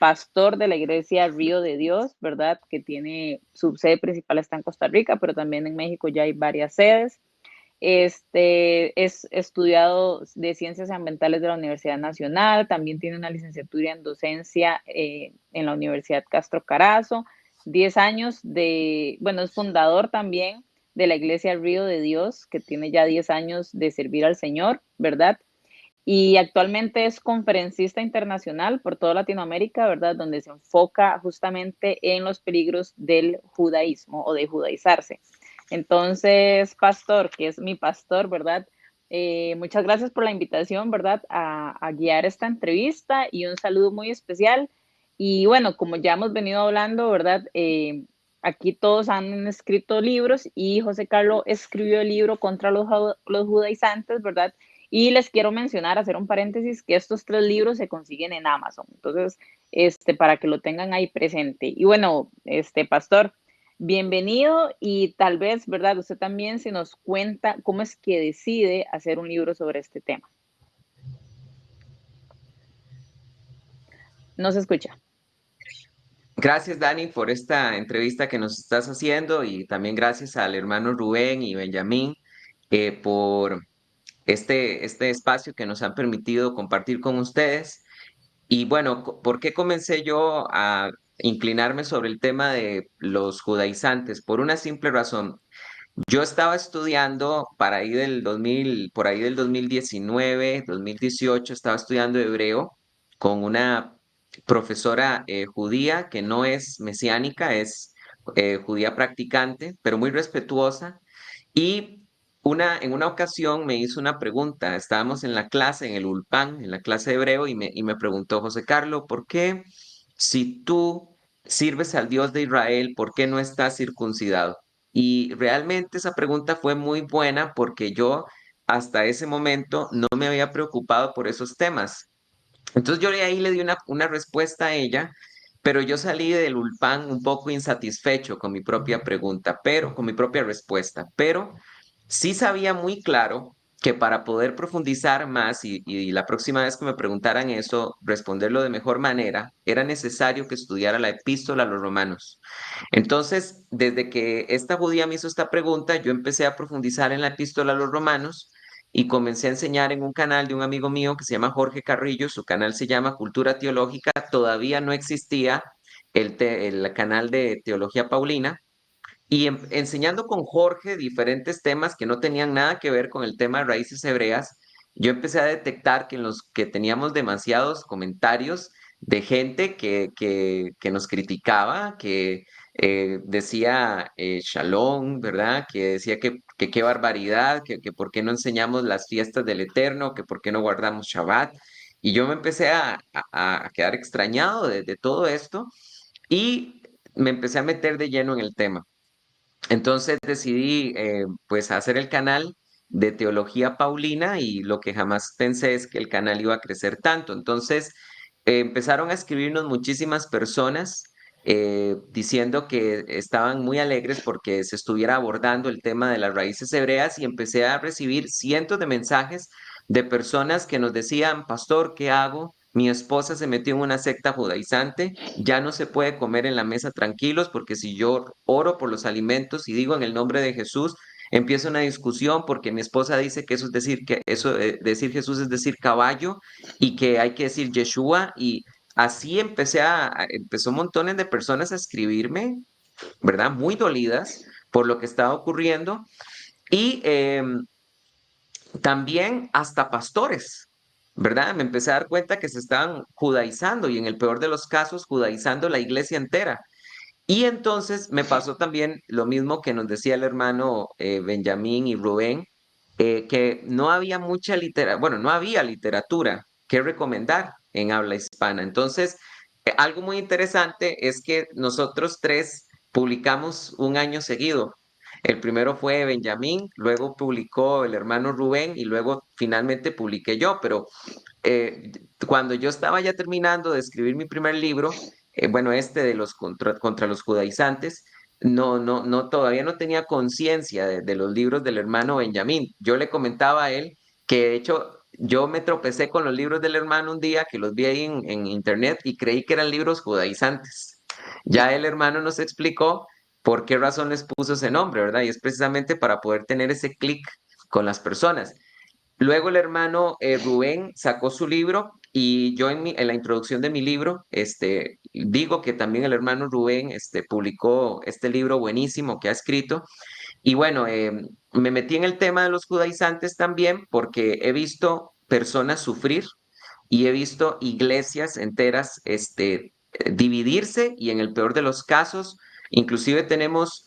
pastor de la iglesia Río de Dios, ¿verdad? Que tiene su sede principal está en Costa Rica, pero también en México ya hay varias sedes. Es estudiado de Ciencias Ambientales de la Universidad Nacional, también tiene una licenciatura en docencia en la Universidad Castro Carazo, 10 años bueno, es fundador también de la Iglesia Río de Dios, que tiene ya 10 años de servir al Señor, ¿verdad? Y actualmente es conferencista internacional por toda Latinoamérica, ¿verdad? Donde se enfoca justamente en los peligros del judaísmo o de judaizarse. Entonces, pastor, que es mi pastor, ¿verdad? Muchas gracias por la invitación, ¿verdad? A guiar esta entrevista y un saludo muy especial. Y bueno, como ya hemos venido hablando, ¿verdad? Aquí todos han escrito libros y José Carlos escribió el libro contra los judaizantes, ¿verdad? Y les quiero mencionar, hacer un paréntesis, que estos 3 libros se consiguen en Amazon. Entonces, para que lo tengan ahí presente. Y bueno, pastor, bienvenido y tal vez, ¿verdad? Usted también se nos cuenta cómo es que decide hacer un libro sobre este tema. No se escucha. Gracias, Dani, por esta entrevista que nos estás haciendo y también gracias al hermano Rubén y Benjamín por este espacio que nos han permitido compartir con ustedes. Y bueno, ¿por qué comencé yo a inclinarme sobre el tema de los judaizantes? Por una simple razón. Yo estaba estudiando por ahí del 2019, 2018, estaba estudiando hebreo con una profesora judía que no es mesiánica, es judía practicante, pero muy respetuosa. Y en una ocasión me hizo una pregunta. Estábamos en la clase, en el Ulpan, en la clase de hebreo, y me preguntó, José Carlos, ¿por qué si tú sirves al Dios de Israel, por qué no estás circuncidado? Y realmente esa pregunta fue muy buena porque yo hasta ese momento no me había preocupado por esos temas. Entonces yo de ahí le di una respuesta a ella, pero yo salí del Ulpan un poco insatisfecho con mi propia pregunta, pero con mi propia respuesta, pero sí sabía muy claro que para poder profundizar más y la próxima vez que me preguntaran eso, responderlo de mejor manera, era necesario que estudiara la epístola a los romanos. Entonces, desde que esta judía me hizo esta pregunta, yo empecé a profundizar en la epístola a los romanos y comencé a enseñar en un canal de un amigo mío que se llama Jorge Carrillo. Su canal se llama Cultura Teológica. Todavía no existía el canal de Teología Paulina. Y enseñando con Jorge diferentes temas que no tenían nada que ver con el tema de raíces hebreas, yo empecé a detectar que teníamos demasiados comentarios de gente que nos criticaba, que decía Shalom, ¿verdad? Que decía que qué barbaridad, que por qué no enseñamos las fiestas del Eterno, que por qué no guardamos Shabbat. Y yo me empecé a quedar extrañado de todo esto y me empecé a meter de lleno en el tema. Entonces decidí pues hacer el canal de Teología Paulina y lo que jamás pensé es que el canal iba a crecer tanto. Entonces empezaron a escribirnos muchísimas personas diciendo que estaban muy alegres porque se estuviera abordando el tema de las raíces hebreas y empecé a recibir cientos de mensajes de personas que nos decían, pastor, ¿qué hago? Mi esposa se metió en una secta judaizante, ya no se puede comer en la mesa tranquilos porque si yo oro por los alimentos y digo en el nombre de Jesús, empieza una discusión porque mi esposa dice que eso es decir que eso decir Jesús es decir caballo y que hay que decir Yeshua y así empezó montones de personas a escribirme, ¿verdad? Muy dolidas por lo que estaba ocurriendo y también hasta pastores, ¿verdad? Me empecé a dar cuenta que se estaban judaizando y en el peor de los casos judaizando la iglesia entera. Y entonces me pasó también lo mismo que nos decía el hermano Benjamín y Rubén, que no había mucha literatura, bueno, no había literatura que recomendar en habla hispana. Entonces, algo muy interesante es que nosotros tres publicamos un año seguido. El primero fue Benjamín, luego publicó el hermano Rubén y luego finalmente publiqué yo, pero eh, cuando yo estaba ya terminando de escribir mi primer libro, bueno, este de los contra los judaizantes, todavía no tenía conciencia de los libros del hermano Benjamín. Yo le comentaba a él que de hecho yo me tropecé con los libros del hermano un día que los vi ahí en internet y creí que eran libros judaizantes. Ya el hermano nos explicó por qué razón les puso ese nombre, ¿verdad? Y es precisamente para poder tener ese clic con las personas. Luego el hermano Rubén sacó su libro y yo en la introducción de mi libro digo que también el hermano Rubén publicó este libro buenísimo que ha escrito. Y bueno, me metí en el tema de los judaizantes también porque he visto personas sufrir y he visto iglesias enteras dividirse y en el peor de los casos, inclusive tenemos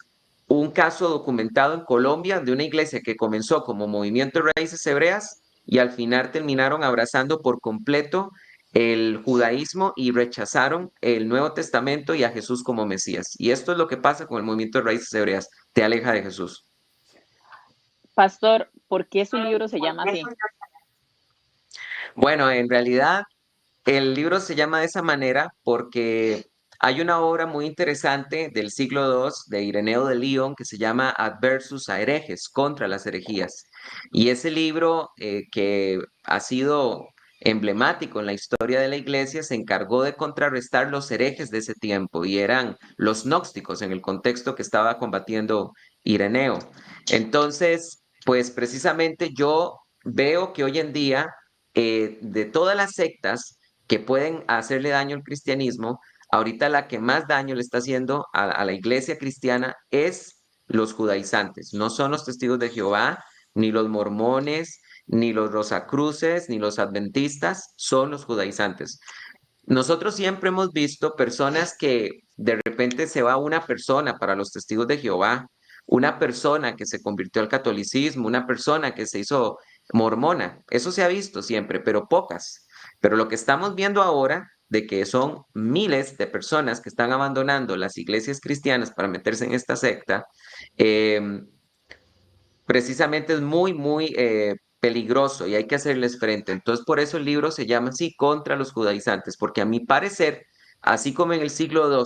un caso documentado en Colombia de una iglesia que comenzó como Movimiento de Raíces Hebreas y al final terminaron abrazando por completo el judaísmo y rechazaron el Nuevo Testamento y a Jesús como Mesías. Y esto es lo que pasa con el Movimiento de Raíces Hebreas, te aleja de Jesús. Pastor, ¿por qué su libro se llama así? Bueno, en realidad el libro se llama de esa manera porque hay una obra muy interesante del siglo II de Ireneo de León que se llama Adversus a herejes, contra las herejías. Y ese libro que ha sido emblemático en la historia de la iglesia se encargó de contrarrestar los herejes de ese tiempo y eran los gnósticos en el contexto que estaba combatiendo Ireneo. Entonces, pues precisamente yo veo que hoy en día de todas las sectas que pueden hacerle daño al cristianismo, ahorita la que más daño le está haciendo a la iglesia cristiana es los judaizantes. No son los testigos de Jehová, ni los mormones, ni los rosacruces, ni los adventistas, son los judaizantes. Nosotros siempre hemos visto personas que de repente se va una persona para los testigos de Jehová, una persona que se convirtió al catolicismo, una persona que se hizo mormona. Eso se ha visto siempre, pero pocas. Pero lo que estamos viendo ahora, de que son miles de personas que están abandonando las iglesias cristianas para meterse en esta secta, eh, precisamente es muy, muy peligroso y hay que hacerles frente. Entonces, por eso el libro se llama así, Contra los judaizantes, porque a mi parecer, así como en el siglo II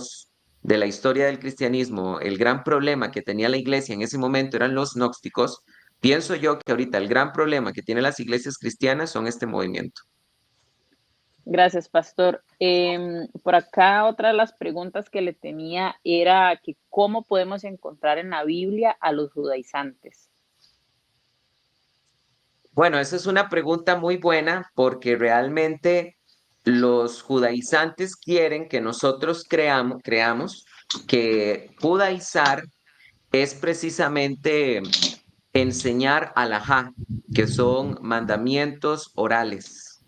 de la historia del cristianismo, el gran problema que tenía la iglesia en ese momento eran los gnósticos, pienso yo que ahorita el gran problema que tienen las iglesias cristianas son este movimiento. Gracias, Pastor. Por acá otra de las preguntas que le tenía era que cómo podemos encontrar en la Biblia a los judaizantes. Bueno, esa es una pregunta muy buena porque realmente los judaizantes quieren que nosotros creamos que judaizar es precisamente enseñar alajá, que son mandamientos orales.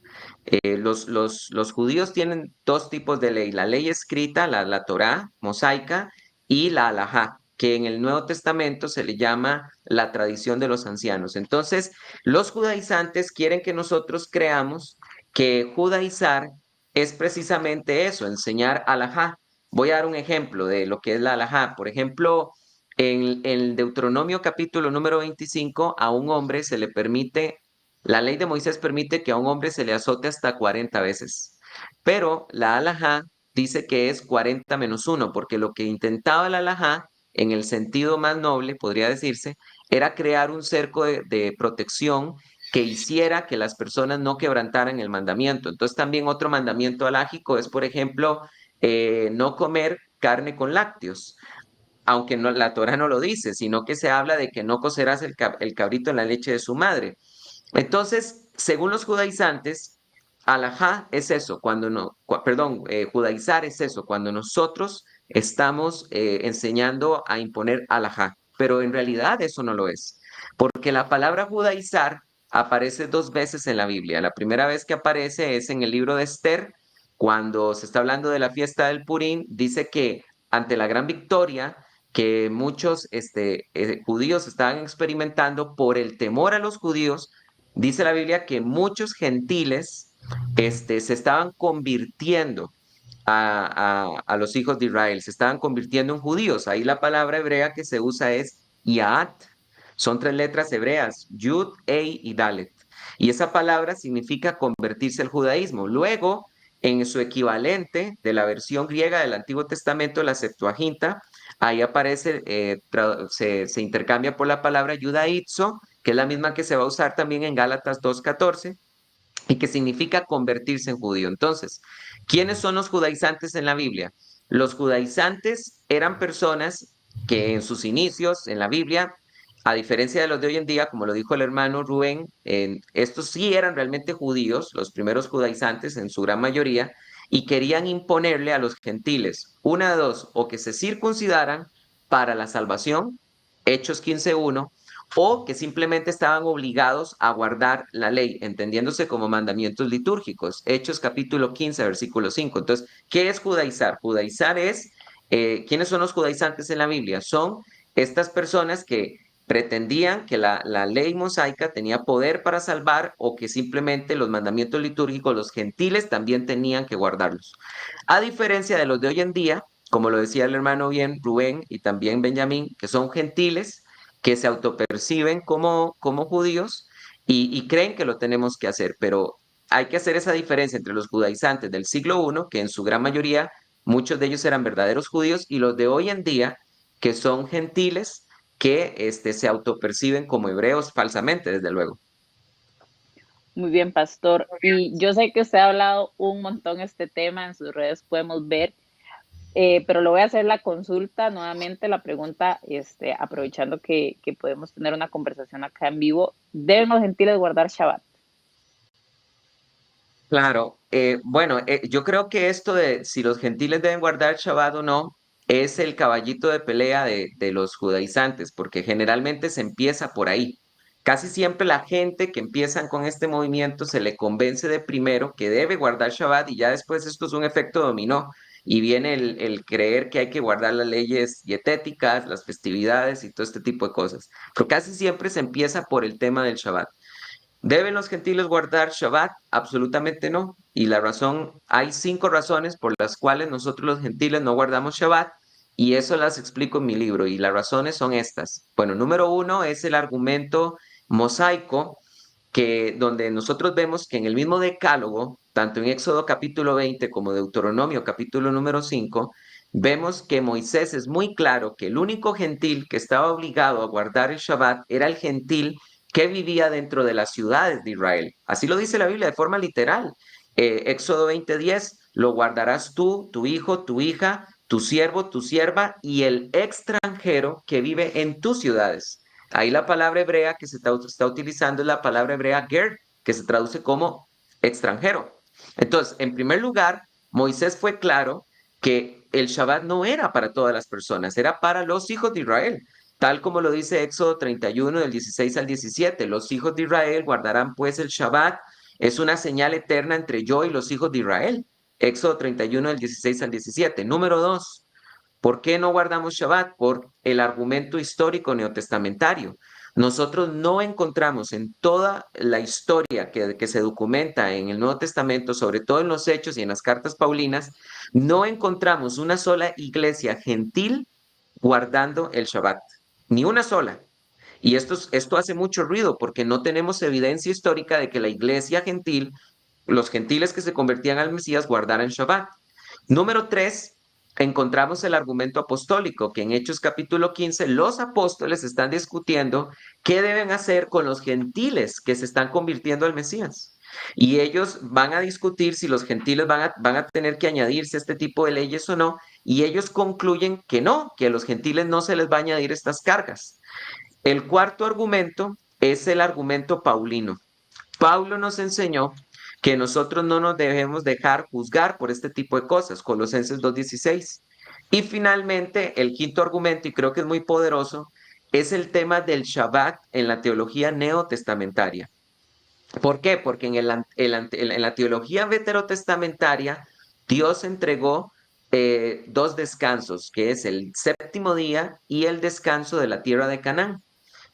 Los judíos tienen dos tipos de ley, la ley escrita, la Torá mosaica, y la alajá, que en el Nuevo Testamento se le llama la tradición de los ancianos. Entonces, los judaizantes quieren que nosotros creamos que judaizar es precisamente eso, enseñar alajá. Voy a dar un ejemplo de lo que es la alajá. Por ejemplo, en el Deuteronomio capítulo número 25, a un hombre se le permite, la ley de Moisés permite que a un hombre se le azote hasta 40 veces, pero la alajá dice que es 40 menos uno, porque lo que intentaba la alajá, en el sentido más noble, podría decirse, era crear un cerco de protección que hiciera que las personas no quebrantaran el mandamiento. Entonces también otro mandamiento alágico es, por ejemplo, no comer carne con lácteos, aunque no, la Torah no lo dice, sino que se habla de que no cocerás el cabrito en la leche de su madre. Entonces, según los judaizantes, alajá es eso, judaizar es eso, cuando nosotros estamos enseñando a imponer alajá, pero en realidad eso no lo es, porque la palabra judaizar aparece dos veces en la Biblia. La primera vez que aparece es en el libro de Esther, cuando se está hablando de la fiesta del Purín, dice que ante la gran victoria que muchos judíos estaban experimentando por el temor a los judíos, dice la Biblia que muchos gentiles se estaban convirtiendo a los hijos de Israel, se estaban convirtiendo en judíos. Ahí la palabra hebrea que se usa es y Aat. Son 3 letras hebreas, Yud, Ei y Dalet. Y esa palabra significa convertirse al judaísmo. Luego, en su equivalente de la versión griega del Antiguo Testamento, la Septuaginta, ahí aparece, se intercambia por la palabra judaizo, que es la misma que se va a usar también en Gálatas 2:14 y que significa convertirse en judío. Entonces, ¿quiénes son los judaizantes en la Biblia? Los judaizantes eran personas que en sus inicios en la Biblia, a diferencia de los de hoy en día, como lo dijo el hermano Rubén, estos sí eran realmente judíos, los primeros judaizantes en su gran mayoría, y querían imponerle a los gentiles una de dos, o que se circuncidaran para la salvación, Hechos 15:1, o que simplemente estaban obligados a guardar la ley, entendiéndose como mandamientos litúrgicos. Hechos capítulo 15, versículo 5. Entonces, ¿qué es judaizar? Judaizar es, ¿quiénes son los judaizantes en la Biblia? Son estas personas que pretendían que la ley mosaica tenía poder para salvar o que simplemente los mandamientos litúrgicos, los gentiles también tenían que guardarlos. A diferencia de los de hoy en día, como lo decía el hermano bien Rubén y también Benjamín, que son gentiles, que se autoperciben como judíos y creen que lo tenemos que hacer, pero hay que hacer esa diferencia entre los judaizantes del siglo I, que en su gran mayoría muchos de ellos eran verdaderos judíos, y los de hoy en día, que son gentiles, que se autoperciben como hebreos falsamente, desde luego. Muy bien, pastor. Y yo sé que usted ha hablado un montón de este tema, en sus redes podemos ver, pero le voy a hacer la consulta nuevamente, la pregunta, aprovechando que podemos tener una conversación acá en vivo. ¿Deben los gentiles guardar Shabbat? Claro, bueno, yo creo que esto de si los gentiles deben guardar Shabbat o no es el caballito de pelea de los judaizantes, porque generalmente se empieza por ahí. Casi siempre la gente que empiezan con este movimiento se le convence de primero que debe guardar Shabbat y ya después esto es un efecto dominó y viene el creer que hay que guardar las leyes dietéticas, las festividades y todo este tipo de cosas. Pero casi siempre se empieza por el tema del Shabbat. ¿Deben los gentiles guardar Shabbat? Absolutamente no. Y la razón, hay 5 razones por las cuales nosotros los gentiles no guardamos Shabbat, y eso las explico en mi libro, y las razones son estas. Bueno, número 1 es el argumento mosaico, donde nosotros vemos que en el mismo decálogo, tanto en Éxodo capítulo 20 como Deuteronomio capítulo número 5, vemos que Moisés es muy claro que el único gentil que estaba obligado a guardar el Shabbat era el gentil que vivía dentro de las ciudades de Israel. Así lo dice la Biblia de forma literal. Éxodo 20:10, lo guardarás tú, tu hijo, tu hija, tu siervo, tu sierva y el extranjero que vive en tus ciudades. Ahí la palabra hebrea que se está utilizando es la palabra hebrea ger, que se traduce como extranjero. Entonces, en primer lugar, Moisés fue claro que el Shabbat no era para todas las personas, era para los hijos de Israel. Tal como lo dice Éxodo 31 del 16 al 17, los hijos de Israel guardarán pues el Shabbat, es una señal eterna entre yo y los hijos de Israel. Éxodo 31 del 16 al 17. Número 2, ¿por qué no guardamos Shabbat? Por el argumento histórico neotestamentario. Nosotros no encontramos en toda la historia que se documenta en el Nuevo Testamento, sobre todo en los Hechos y en las cartas paulinas, no encontramos una sola iglesia gentil guardando el Shabbat. Ni una sola. Y esto hace mucho ruido porque no tenemos evidencia histórica de que la iglesia gentil, los gentiles que se convertían al Mesías, guardaran Shabbat. Número 3, encontramos el argumento apostólico, que en Hechos capítulo 15 los apóstoles están discutiendo qué deben hacer con los gentiles que se están convirtiendo al Mesías. Y ellos van a discutir si los gentiles van a tener que añadirse a este tipo de leyes o no, y ellos concluyen que no, que a los gentiles no se les va a añadir estas cargas. El cuarto argumento es el argumento paulino. Pablo nos enseñó que nosotros no nos debemos dejar juzgar por este tipo de cosas, Colosenses 2:16. Y finalmente, el quinto argumento, y creo que es muy poderoso, es el tema del Shabbat en la teología neotestamentaria. ¿Por qué? Porque en la teología veterotestamentaria, Dios entregó 2 descansos, que es el séptimo día y el descanso de la tierra de Canaán.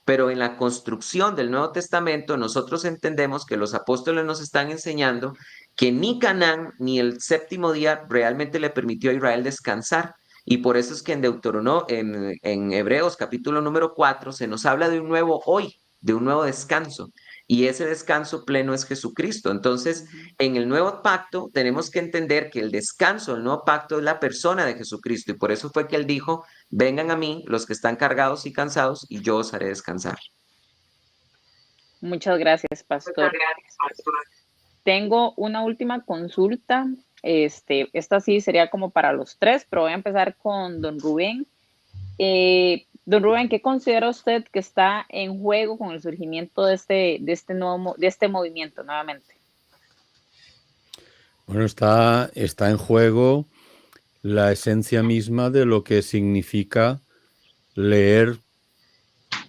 Pero en la construcción del Nuevo Testamento, nosotros entendemos que los apóstoles nos están enseñando que ni Canaán ni el séptimo día realmente le permitió a Israel descansar. Y por eso es que en Hebreos capítulo número 4 se nos habla de un nuevo hoy, de un nuevo descanso. Y ese descanso pleno es Jesucristo. Entonces, en el nuevo pacto tenemos que entender que el descanso, el nuevo pacto es la persona de Jesucristo. Y por eso fue que él dijo, vengan a mí los que están cargados y cansados y yo os haré descansar. Muchas gracias, pastor. Tengo una última consulta. Esta sí sería como para los tres, pero voy a empezar con don Rubén. Don Rubén, ¿qué considera usted que está en juego con el surgimiento de este movimiento nuevamente? Bueno, está en juego la esencia misma de lo que significa leer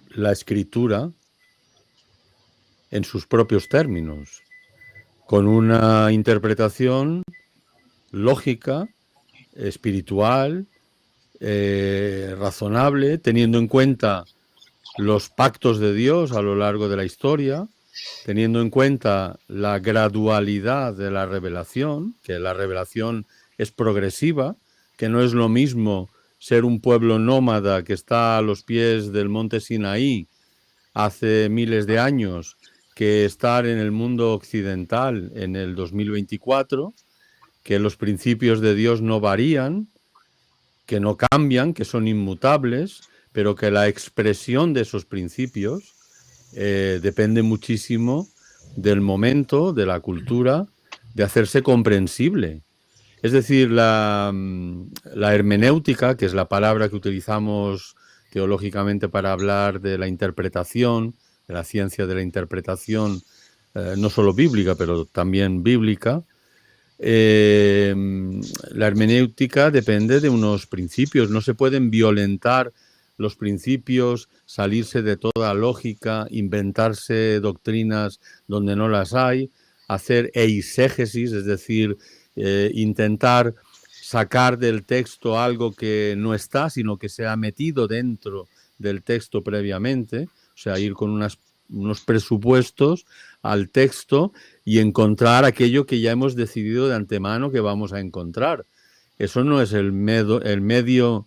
la escritura en sus propios términos, con una interpretación lógica, espiritual, razonable, teniendo en cuenta los pactos de Dios a lo largo de la historia, teniendo en cuenta la gradualidad de la revelación, que la revelación es progresiva, que no es lo mismo ser un pueblo nómada que está a los pies del monte Sinaí hace miles de años que estar en el mundo occidental en el 2024, que los principios de Dios no varían, que no cambian, que son inmutables, pero que la expresión de esos principios depende muchísimo del momento, de la cultura, de hacerse comprensible. Es decir, la hermenéutica, que es la palabra que utilizamos teológicamente para hablar de la interpretación, de la ciencia de la interpretación, no solo bíblica, pero también bíblica. La hermenéutica depende de unos principios, no se pueden violentar los principios, salirse de toda lógica, inventarse doctrinas donde no las hay, hacer eisegesis, es decir, intentar sacar del texto algo que no está, sino que se ha metido dentro del texto previamente, o sea, ir con unos presupuestos al texto y encontrar aquello que ya hemos decidido de antemano que vamos a encontrar. Eso no es el medio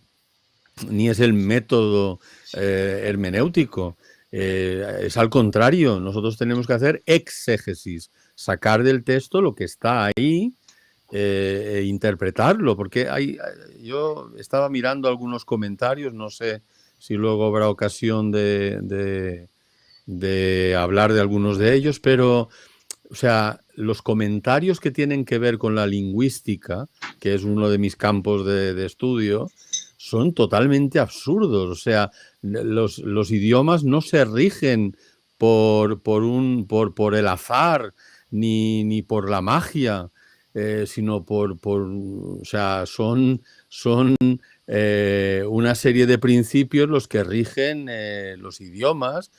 ni es el método hermenéutico. Es al contrario, nosotros tenemos que hacer exégesis, sacar del texto lo que está ahí e interpretarlo, porque yo estaba mirando algunos comentarios, no sé si luego habrá ocasión de hablar de algunos de ellos, pero, o sea, los comentarios que tienen que ver con la lingüística, que es uno de mis campos de estudio, son totalmente absurdos. O sea, los idiomas no se rigen por el azar ni por la magia, sino o sea, son una serie de principios los que rigen los idiomas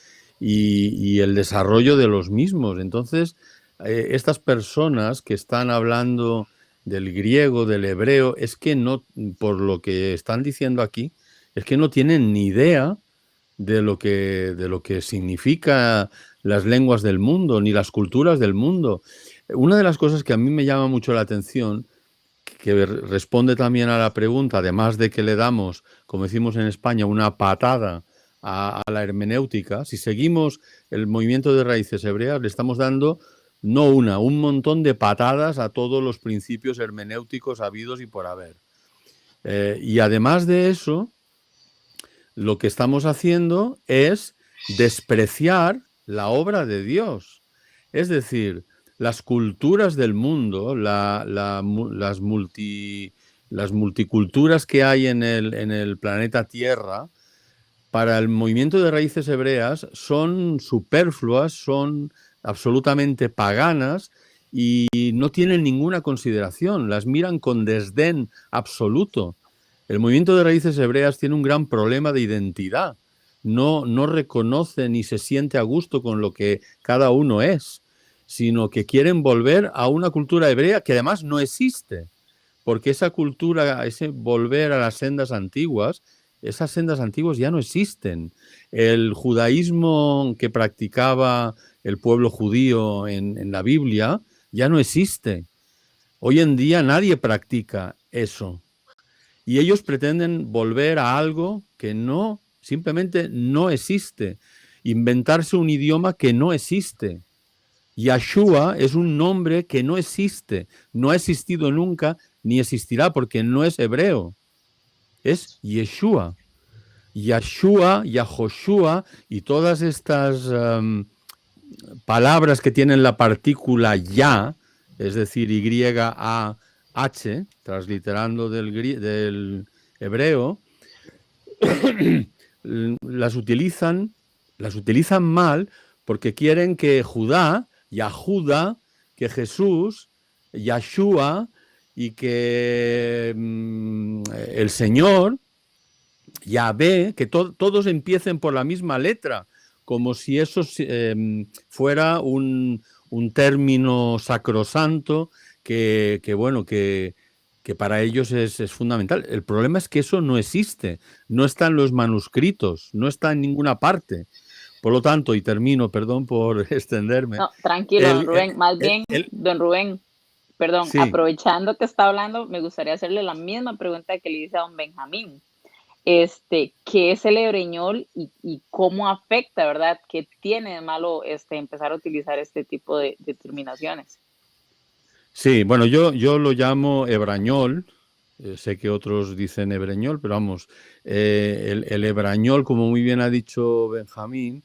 y el desarrollo de los mismos. Entonces, estas personas que están hablando del griego, del hebreo, es que no, por lo que están diciendo aquí, es que no tienen ni idea de lo que significa las lenguas del mundo, ni las culturas del mundo. Una de las cosas que a mí me llama mucho la atención, que responde también a la pregunta, además de que le damos, como decimos en España, una patada a la hermenéutica, si seguimos el movimiento de raíces hebreas, le estamos dando no un montón de patadas a todos los principios hermenéuticos habidos y por haber. Y además de eso, lo que estamos haciendo es despreciar la obra de Dios. Es decir, las culturas del mundo, las multiculturas que hay en el planeta Tierra, para el movimiento de raíces hebreas son superfluas, son absolutamente paganas y no tienen ninguna consideración, las miran con desdén absoluto. El movimiento de raíces hebreas tiene un gran problema de identidad, no reconoce ni se siente a gusto con lo que cada uno es, sino que quieren volver a una cultura hebrea que además no existe, porque esa cultura, ese volver a las sendas antiguas, esas sendas antiguas ya no existen. El judaísmo que practicaba el pueblo judío en la Biblia ya no existe. Hoy en día nadie practica eso. Y ellos pretenden volver a algo que no, simplemente no existe, inventarse un idioma que no existe. Yeshua es un nombre que no existe, no ha existido nunca, ni existirá porque no es hebreo. Es Yeshua. Yahshua, Yahoshua y todas estas palabras que tienen la partícula ya, es decir, Y-A-H, transliterando del hebreo, las utilizan mal porque quieren que Judá, Yahuda, que Jesús, Yahshua y que el Señor, Yahvé, que todos empiecen por la misma letra, como si eso fuera un término sacrosanto que para ellos es fundamental. El problema es que eso no existe, no está en los manuscritos, no está en ninguna parte. Por lo tanto, y termino, perdón por extenderme. No, tranquilo, don Rubén. Más bien, don Rubén, perdón, sí. Aprovechando que está hablando, me gustaría hacerle la misma pregunta que le hice a don Benjamín. ¿Qué es el hebreñol y cómo afecta, verdad? ¿Qué tiene de malo empezar a utilizar este tipo de terminaciones? Sí, bueno, yo lo llamo hebrañol. Sé que otros dicen hebreñol, pero vamos, el hebrañol, como muy bien ha dicho Benjamín,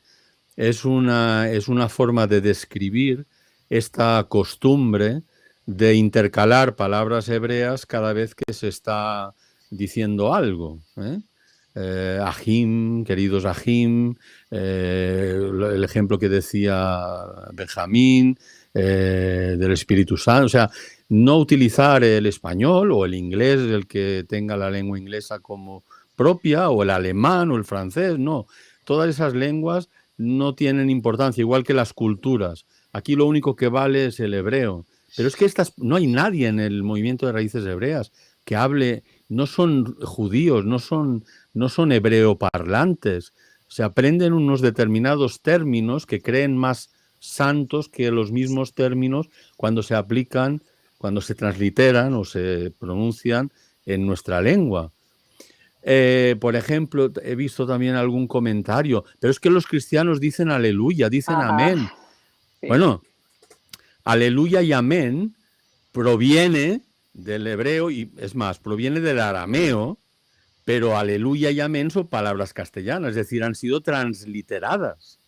es una forma de describir esta costumbre de intercalar palabras hebreas cada vez que se está diciendo algo. Ahim, queridos Ahim, el ejemplo que decía Benjamín, del Espíritu Santo, o sea, no utilizar el español o el inglés, el que tenga la lengua inglesa como propia, o el alemán o el francés, no. Todas esas lenguas no tienen importancia, igual que las culturas. Aquí lo único que vale es el hebreo. Pero es que no hay nadie en el movimiento de raíces hebreas que hable, no son judíos, no son hebreo parlantes. Se aprenden unos determinados términos que creen más santos que los mismos términos cuando se aplican, cuando se transliteran o se pronuncian en nuestra lengua. Por ejemplo, he visto también algún comentario, pero es que los cristianos dicen aleluya, dicen amén. Sí. Bueno, aleluya y amén proviene del hebreo y es más, proviene del arameo, pero aleluya y amén son palabras castellanas, es decir, han sido transliteradas.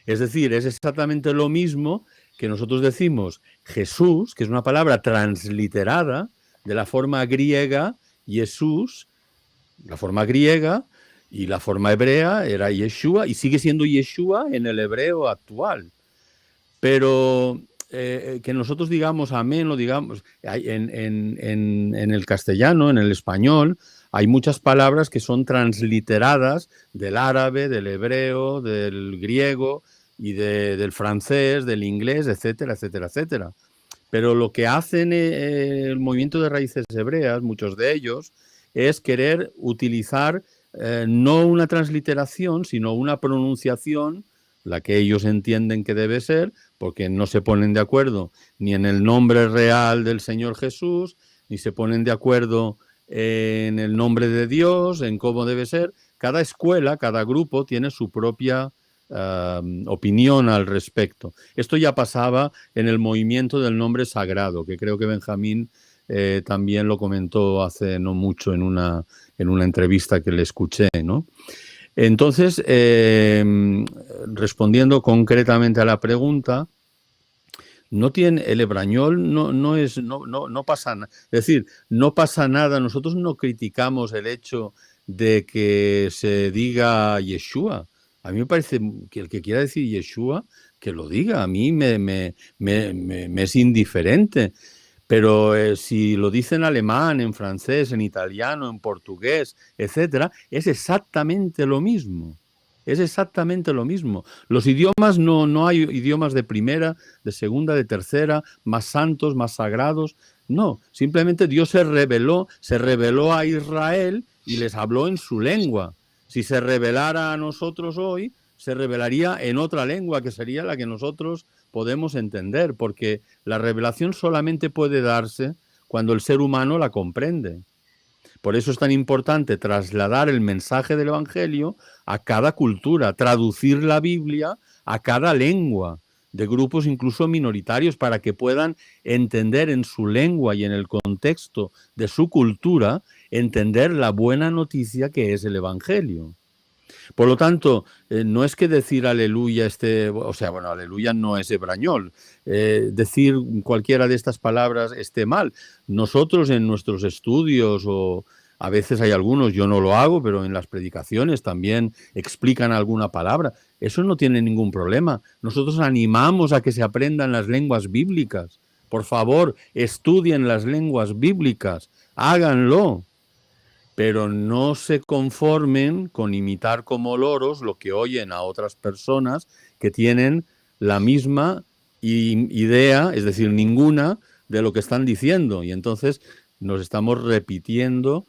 Es decir, es exactamente lo mismo que nosotros decimos Jesús, que es una palabra transliterada de la forma griega Jesús, la forma griega, y la forma hebrea era Yeshua, y sigue siendo Yeshua en el hebreo actual. Pero que nosotros digamos amén, lo digamos, en el castellano, en el español, hay muchas palabras que son transliteradas del árabe, del hebreo, del griego y del francés, del inglés, etcétera, etcétera, etcétera. Pero lo que hacen el movimiento de raíces hebreas, muchos de ellos, es querer utilizar no una transliteración, sino una pronunciación, la que ellos entienden que debe ser, porque no se ponen de acuerdo ni en el nombre real del Señor Jesús, ni se ponen de acuerdo en el nombre de Dios, en cómo debe ser. Cada escuela, cada grupo tiene su propia opinión al respecto. Esto ya pasaba en el movimiento del nombre sagrado, que creo que Benjamín también lo comentó hace no mucho en una entrevista que le escuché, ¿no? Entonces, respondiendo concretamente a la pregunta, el hebrañol no pasa nada. Es decir, no pasa nada. Nosotros no criticamos el hecho de que se diga Yeshua. A mí me parece que el que quiera decir Yeshua, que lo diga. A mí me es indiferente. Pero si lo dice en alemán, en francés, en italiano, en portugués, etcétera, es exactamente lo mismo. Es exactamente lo mismo. Los idiomas no hay idiomas de primera, de segunda, de tercera, más santos, más sagrados. No, simplemente Dios se reveló a Israel y les habló en su lengua. Si se revelara a nosotros hoy, se revelaría en otra lengua, que sería la que nosotros podemos entender, porque la revelación solamente puede darse cuando el ser humano la comprende. Por eso es tan importante trasladar el mensaje del Evangelio a cada cultura, traducir la Biblia a cada lengua, de grupos incluso minoritarios, para que puedan entender en su lengua y en el contexto de su cultura, entender la buena noticia que es el Evangelio. Por lo tanto, no es que decir aleluya aleluya no es hebrañol. Decir cualquiera de estas palabras esté mal. Nosotros en nuestros estudios, o a veces hay algunos, yo no lo hago, pero en las predicaciones también explican alguna palabra. Eso no tiene ningún problema. Nosotros animamos a que se aprendan las lenguas bíblicas. Por favor, estudien las lenguas bíblicas. Háganlo. Pero no se conformen con imitar como loros lo que oyen a otras personas que tienen la misma idea, es decir, ninguna, de lo que están diciendo. Y entonces nos estamos repitiendo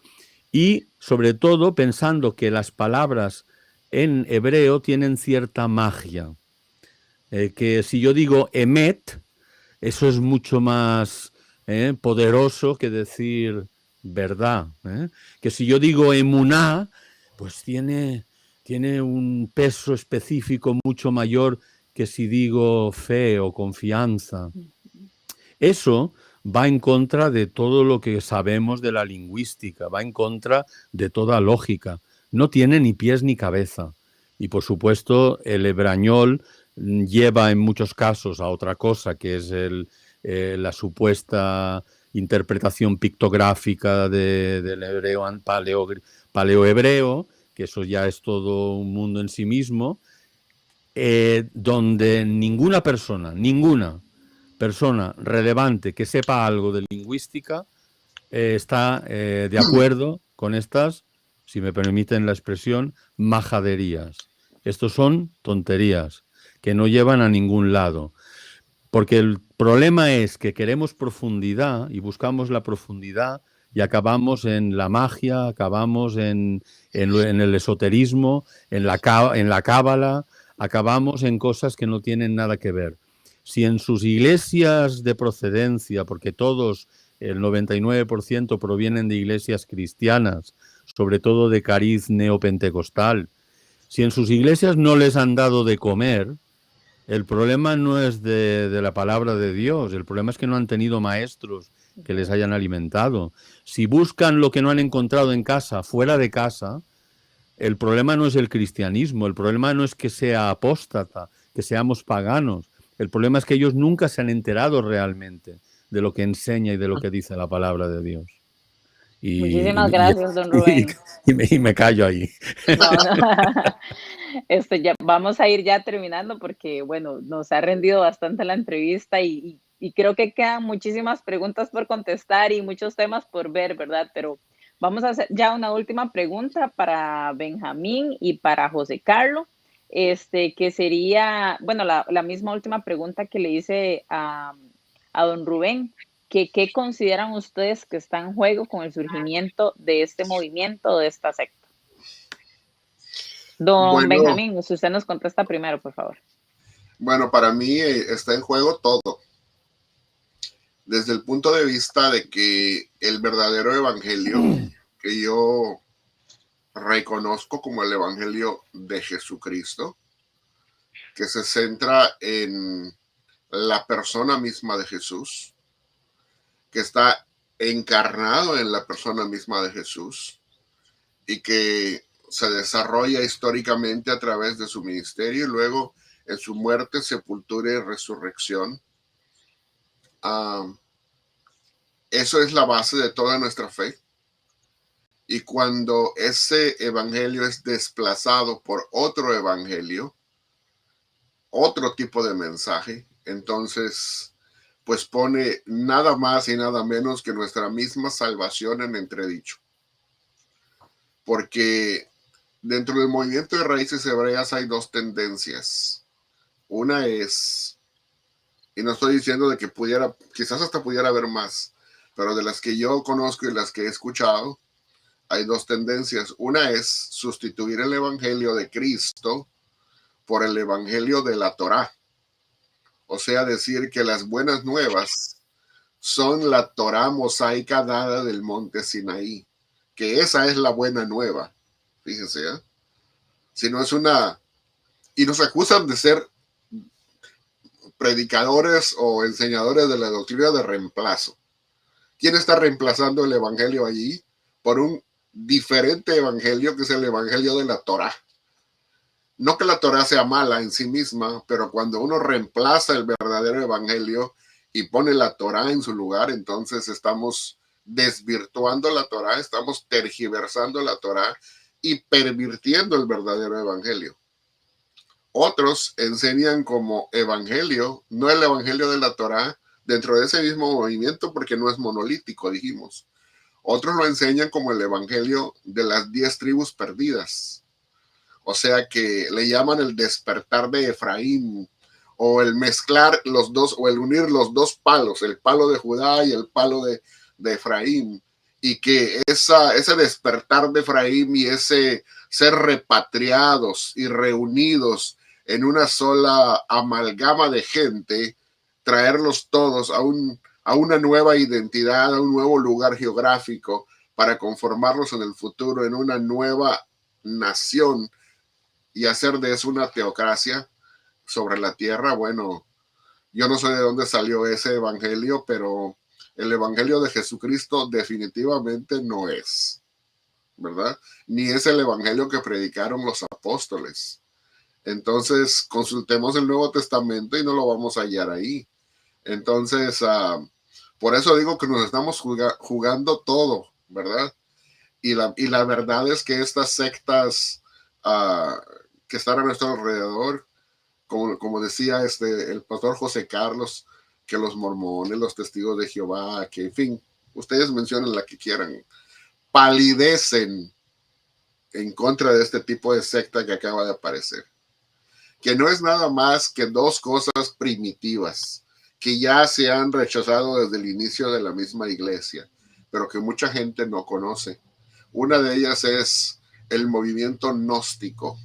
y, sobre todo, pensando que las palabras en hebreo tienen cierta magia. Que si yo digo emet, eso es mucho más poderoso que decir verdad. Que si yo digo emuná, pues tiene un peso específico mucho mayor que si digo fe o confianza. Eso va en contra de todo lo que sabemos de la lingüística, va en contra de toda lógica. No tiene ni pies ni cabeza. Y por supuesto el hebrañol lleva en muchos casos a otra cosa, que es la supuesta interpretación pictográfica del hebreo paleohebreo, que eso ya es todo un mundo en sí mismo, donde ninguna persona relevante que sepa algo de lingüística está de acuerdo con estas, si me permiten la expresión, majaderías. Estos son tonterías que no llevan a ningún lado. Porque el problema es que queremos profundidad y buscamos la profundidad y acabamos en la magia, acabamos en el esoterismo, en la cábala, acabamos en cosas que no tienen nada que ver. Si en sus iglesias de procedencia, porque todos, el 99% provienen de iglesias cristianas, sobre todo de cariz neopentecostal, si en sus iglesias no les han dado de comer, el problema no es de la palabra de Dios, el problema es que no han tenido maestros que les hayan alimentado. Si buscan lo que no han encontrado en casa, fuera de casa, el problema no es el cristianismo, el problema no es que sea apóstata, que seamos paganos. El problema es que ellos nunca se han enterado realmente de lo que enseña y de lo que dice la palabra de Dios. Muchísimas gracias, don Rubén. Y me callo ahí. No. Ya vamos a ir ya terminando porque, bueno, nos ha rendido bastante la entrevista y creo que quedan muchísimas preguntas por contestar y muchos temas por ver, ¿verdad? Pero vamos a hacer ya una última pregunta para Benjamín y para José Carlos, que sería, bueno, la misma última pregunta que le hice a don Rubén. ¿Qué consideran ustedes que está en juego con el surgimiento de este movimiento, de esta secta? Don Benjamín, si usted nos contesta primero, por favor. Bueno, para mí está en juego todo. Desde el punto de vista de que el verdadero evangelio, que yo reconozco como el evangelio de Jesucristo, que se centra en la persona misma de Jesús, que está encarnado en la persona misma de Jesús y que se desarrolla históricamente a través de su ministerio y luego en su muerte, sepultura y resurrección. Eso es la base de toda nuestra fe. Y cuando ese evangelio es desplazado por otro evangelio, otro tipo de mensaje, entonces pues pone nada más y nada menos que nuestra misma salvación en entredicho. Porque dentro del movimiento de raíces hebreas hay dos tendencias. Una es, y no estoy diciendo de que quizás hasta pudiera haber más, pero de las que yo conozco y las que he escuchado, hay dos tendencias. Una es sustituir el evangelio de Cristo por el evangelio de la Torá. O sea, decir que las buenas nuevas son la Torá mosaica dada del monte Sinaí, que esa es la buena nueva. Fíjense, ¿eh? Si no es una... Y nos acusan de ser predicadores o enseñadores de la doctrina de reemplazo. ¿Quién está reemplazando el evangelio allí? Por un diferente evangelio, que es el evangelio de la Torá. No que la Torá sea mala en sí misma, pero cuando uno reemplaza el verdadero evangelio y pone la Torá en su lugar, entonces estamos desvirtuando la Torá, estamos tergiversando la Torá y pervirtiendo el verdadero evangelio. Otros enseñan como evangelio, no el evangelio de la Torá, dentro de ese mismo movimiento, porque no es monolítico, dijimos. Otros lo enseñan como el evangelio de las 10 tribus perdidas. O sea que le llaman el despertar de Efraín, o el mezclar los dos, o el unir los dos palos, el palo de Judá y el palo de Efraín. Y que ese despertar de Efraín y ese ser repatriados y reunidos en una sola amalgama de gente, traerlos todos a una nueva identidad, a un nuevo lugar geográfico, para conformarlos en el futuro en una nueva nación y hacer de eso una teocracia sobre la tierra. Bueno, yo no sé de dónde salió ese evangelio, pero el evangelio de Jesucristo definitivamente no es, ¿verdad? Ni es el evangelio que predicaron los apóstoles. Entonces, consultemos el Nuevo Testamento y no lo vamos a hallar ahí. Entonces, por eso digo que nos estamos jugando todo, ¿verdad? Y la verdad es que estas sectas que están a nuestro alrededor, como decía el pastor José Carlos, que los mormones, los testigos de Jehová, que en fin, ustedes mencionen la que quieran, palidecen en contra de este tipo de secta que acaba de aparecer, que no es nada más que dos cosas primitivas que ya se han rechazado desde el inicio de la misma iglesia, pero que mucha gente no conoce. Una de ellas es el movimiento gnóstico.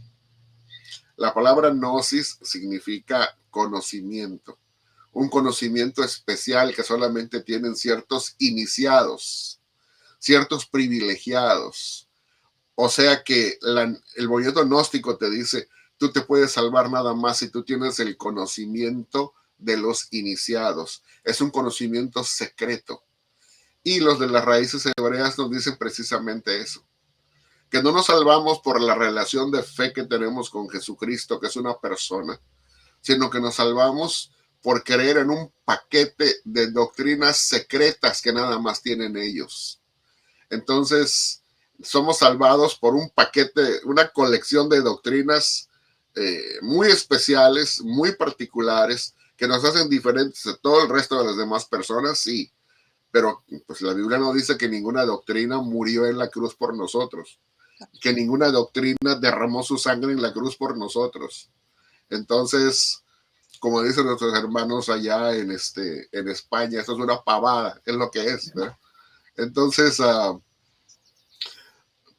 La palabra gnosis significa conocimiento, un conocimiento especial que solamente tienen ciertos iniciados, ciertos privilegiados. O sea que el movimiento gnóstico te dice, tú te puedes salvar nada más si tú tienes el conocimiento de los iniciados. Es un conocimiento secreto. Y los de las raíces hebreas nos dicen precisamente eso, que no nos salvamos por la relación de fe que tenemos con Jesucristo, que es una persona, sino que nos salvamos por creer en un paquete de doctrinas secretas que nada más tienen ellos. Entonces, somos salvados por un paquete, una colección de doctrinas muy especiales, muy particulares, que nos hacen diferentes a todo el resto de las demás personas, sí. Pero pues la Biblia no dice que ninguna doctrina murió en la cruz por nosotros, que ninguna doctrina derramó su sangre en la cruz por nosotros. Entonces, como dicen nuestros hermanos allá en España, eso es una pavada, es lo que es, ¿verdad? Entonces,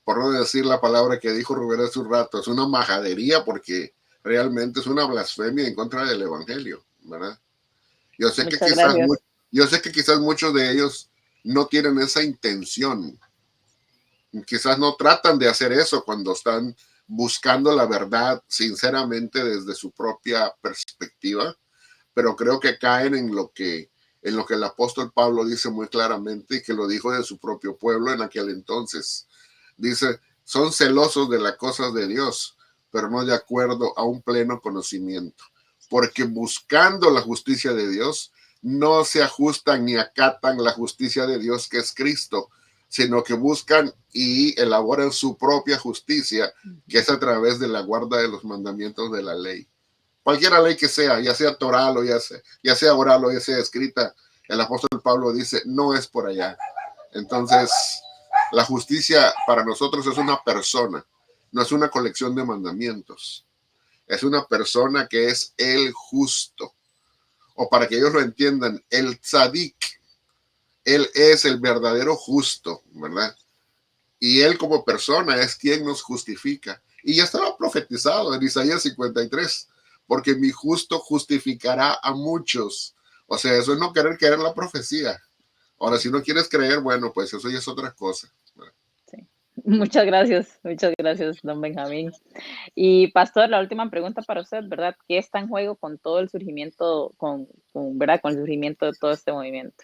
por no decir la palabra que dijo Rubén hace un rato, es una majadería, porque realmente es una blasfemia en contra del evangelio, ¿verdad? Yo sé que quizás muchos de ellos no tienen esa intención. Quizás no tratan de hacer eso cuando están buscando la verdad sinceramente desde su propia perspectiva, pero creo que caen en lo que el apóstol Pablo dice muy claramente, y que lo dijo de su propio pueblo en aquel entonces. Dice, son celosos de las cosas de Dios, pero no de acuerdo a un pleno conocimiento, porque buscando la justicia de Dios, no se ajustan ni acatan la justicia de Dios, que es Cristo, sino que buscan y elaboran su propia justicia, que es a través de la guarda de los mandamientos de la ley. Cualquiera ley que sea, ya sea toral o ya sea oral o ya sea escrita, el apóstol Pablo dice, no es por allá. Entonces, la justicia para nosotros es una persona, no es una colección de mandamientos. Es una persona que es el justo. O para que ellos lo entiendan, el tzadik. Él es el verdadero justo, ¿verdad? Y él como persona es quien nos justifica. Y ya estaba profetizado en Isaías 53, porque mi justo justificará a muchos. O sea, eso es no querer la profecía. Ahora, si no quieres creer, bueno, pues eso ya es otra cosa, ¿verdad? Sí. muchas gracias, don Benjamín. Y Pastor, la última pregunta para usted, ¿verdad? ¿Qué está en juego con todo el surgimiento, ¿verdad? Con el surgimiento de todo este movimiento?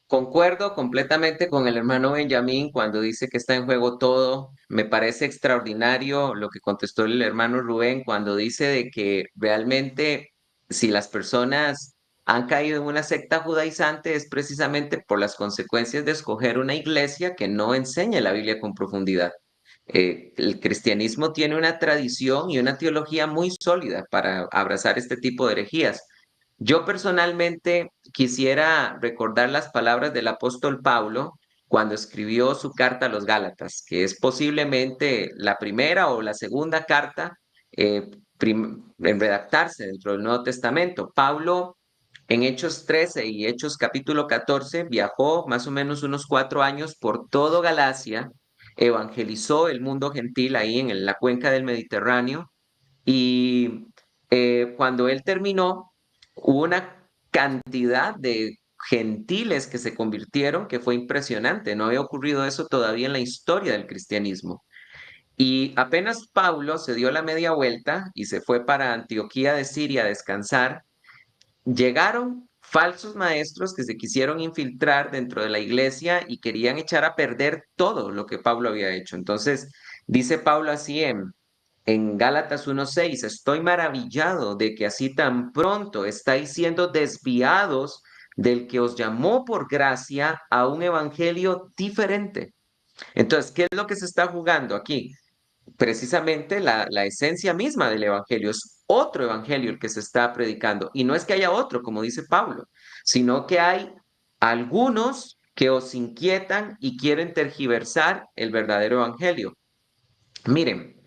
Concuerdo completamente con el hermano Benjamín cuando dice que está en juego todo. Me parece extraordinario lo que contestó el hermano Rubén cuando dice de que realmente si las personas han caído en una secta judaizante es precisamente por las consecuencias de escoger una iglesia que no enseña la Biblia con profundidad. El cristianismo tiene una tradición y una teología muy sólida para abrazar este tipo de herejías. Yo personalmente quisiera recordar las palabras del apóstol Pablo cuando escribió su carta a los Gálatas, que es posiblemente la primera o la segunda carta en redactarse dentro del Nuevo Testamento. Pablo en Hechos 13 y Hechos capítulo 14 viajó más o menos unos 4 años por todo Galacia, evangelizó el mundo gentil ahí en la cuenca del Mediterráneo y cuando él terminó, hubo una cantidad de gentiles que se convirtieron que fue impresionante. No había ocurrido eso todavía en la historia del cristianismo. Y apenas Pablo se dio la media vuelta y se fue para Antioquía de Siria a descansar, llegaron falsos maestros que se quisieron infiltrar dentro de la iglesia y querían echar a perder todo lo que Pablo había hecho. Entonces, dice Pablo así en Gálatas 1:6, estoy maravillado de que así tan pronto estáis siendo desviados del que os llamó por gracia a un evangelio diferente. Entonces, ¿qué es lo que se está jugando aquí? Precisamente la esencia misma del evangelio. Es otro evangelio el que se está predicando. Y no es que haya otro, como dice Pablo, sino que hay algunos que os inquietan y quieren tergiversar el verdadero evangelio. Miren,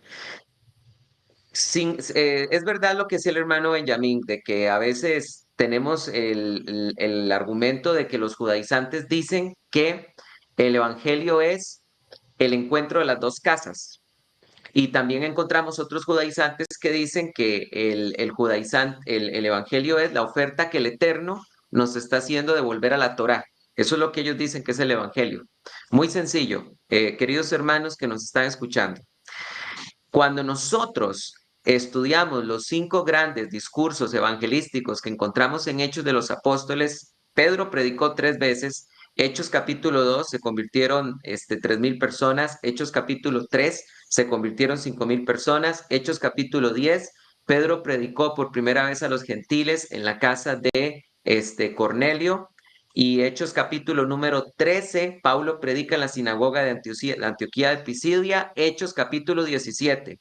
es verdad lo que decía el hermano Benjamín, de que a veces tenemos el argumento de que los judaizantes dicen que el evangelio es el encuentro de las dos casas. Y también encontramos otros judaizantes que dicen que el evangelio es la oferta que el Eterno nos está haciendo de volver a la Torá. Eso es lo que ellos dicen que es el evangelio. Muy sencillo, queridos hermanos que nos están escuchando. Cuando nosotros estudiamos los 5 grandes discursos evangelísticos que encontramos en Hechos de los Apóstoles, Pedro predicó 3 veces. Hechos capítulo 2 se convirtieron 3,000 personas. Hechos capítulo 3 se convirtieron 5,000 personas. Hechos capítulo 10, Pedro predicó por primera vez a los gentiles en la casa de Cornelio. Y Hechos capítulo número 13, Pablo predica en la sinagoga de Antioquía de Pisidia. Hechos capítulo 17,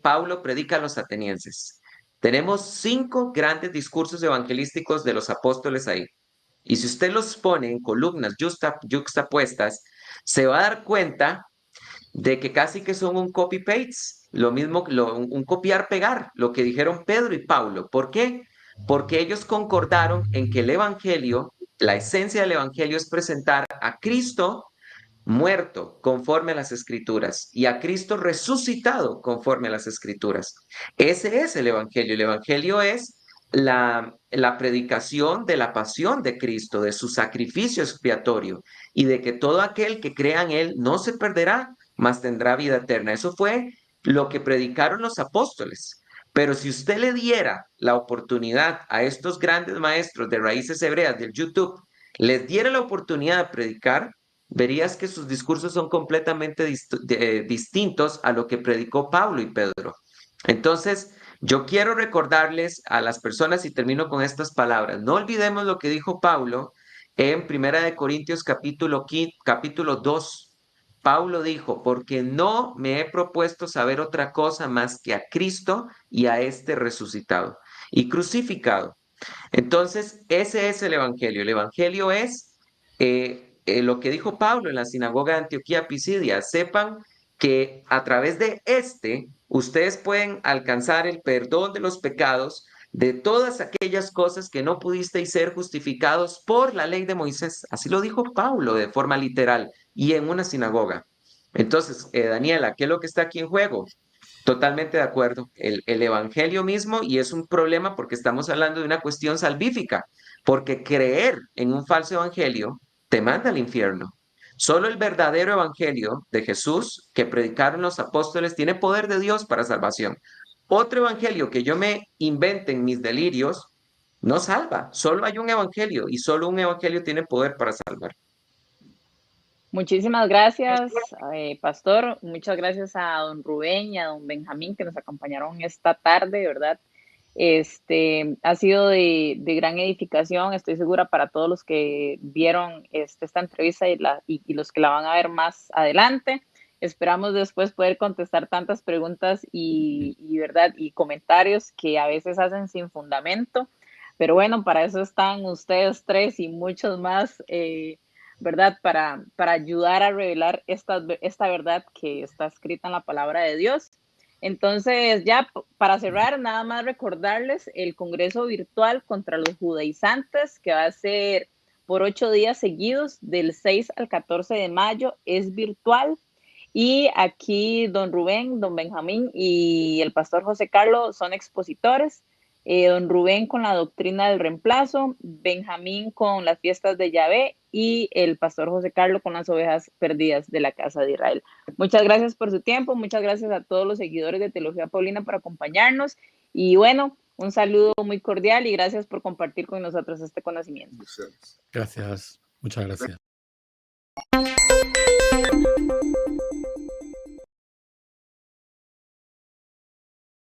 Pablo predica a los atenienses. Tenemos 5 grandes discursos evangelísticos de los apóstoles ahí. Y si usted los pone en columnas yuxtapuestas, se va a dar cuenta de que casi que son un copy-paste, lo mismo, un copiar-pegar, lo que dijeron Pedro y Pablo. ¿Por qué? Porque ellos concordaron en que el evangelio, la esencia del evangelio es presentar a Cristo muerto conforme a las escrituras y a Cristo resucitado conforme a las escrituras. Ese es el evangelio. El evangelio es la predicación de la pasión de Cristo, de su sacrificio expiatorio y de que todo aquel que crea en él no se perderá, mas tendrá vida eterna. Eso fue lo que predicaron los apóstoles. Pero si usted le diera la oportunidad a estos grandes maestros de raíces hebreas del YouTube, les diera la oportunidad de predicar, verías que sus discursos son completamente distintos a lo que predicó Pablo y Pedro. Entonces, yo quiero recordarles a las personas, y termino con estas palabras, no olvidemos lo que dijo Pablo en Primera de Corintios capítulo 2. Pablo dijo, porque no me he propuesto saber otra cosa más que a Cristo y a este resucitado y crucificado. Entonces, ese es el evangelio. El evangelio es lo que dijo Pablo en la sinagoga de Antioquía Pisidia. Sepan que a través de ustedes pueden alcanzar el perdón de los pecados de todas aquellas cosas que no pudisteis ser justificados por la ley de Moisés. Así lo dijo Pablo de forma literal y en una sinagoga. Entonces, Daniela, ¿qué es lo que está aquí en juego? Totalmente de acuerdo. El evangelio mismo, y es un problema porque estamos hablando de una cuestión salvífica, porque creer en un falso evangelio te manda al infierno. Solo el verdadero evangelio de Jesús que predicaron los apóstoles tiene poder de Dios para salvación. Otro evangelio que yo me invente en mis delirios no salva. Solo hay un evangelio y solo un evangelio tiene poder para salvar. Muchísimas gracias, Pastor. Muchas gracias a don Rubén y a don Benjamín que nos acompañaron esta tarde, ¿verdad? Ha sido de gran edificación, estoy segura, para todos los que vieron esta entrevista y los que la van a ver más adelante. Esperamos después poder contestar tantas preguntas ¿verdad? Y comentarios que a veces hacen sin fundamento. Pero bueno, para eso están ustedes tres y muchos más, ¿verdad? Para ayudar a revelar esta verdad que está escrita en la palabra de Dios. Entonces, ya para cerrar, nada más recordarles el Congreso Virtual contra los Judaizantes, que va a ser por 8 días seguidos, del 6 al 14 de mayo, es virtual. Y aquí don Rubén, don Benjamín y el pastor José Carlos son expositores. Don Rubén con la doctrina del reemplazo, Benjamín con las fiestas de Yahvé y el pastor José Carlos con las ovejas perdidas de la casa de Israel. Muchas gracias por su tiempo, muchas gracias a todos los seguidores de Teología Paulina por acompañarnos y bueno, un saludo muy cordial y gracias por compartir con nosotros este conocimiento. Gracias, muchas gracias.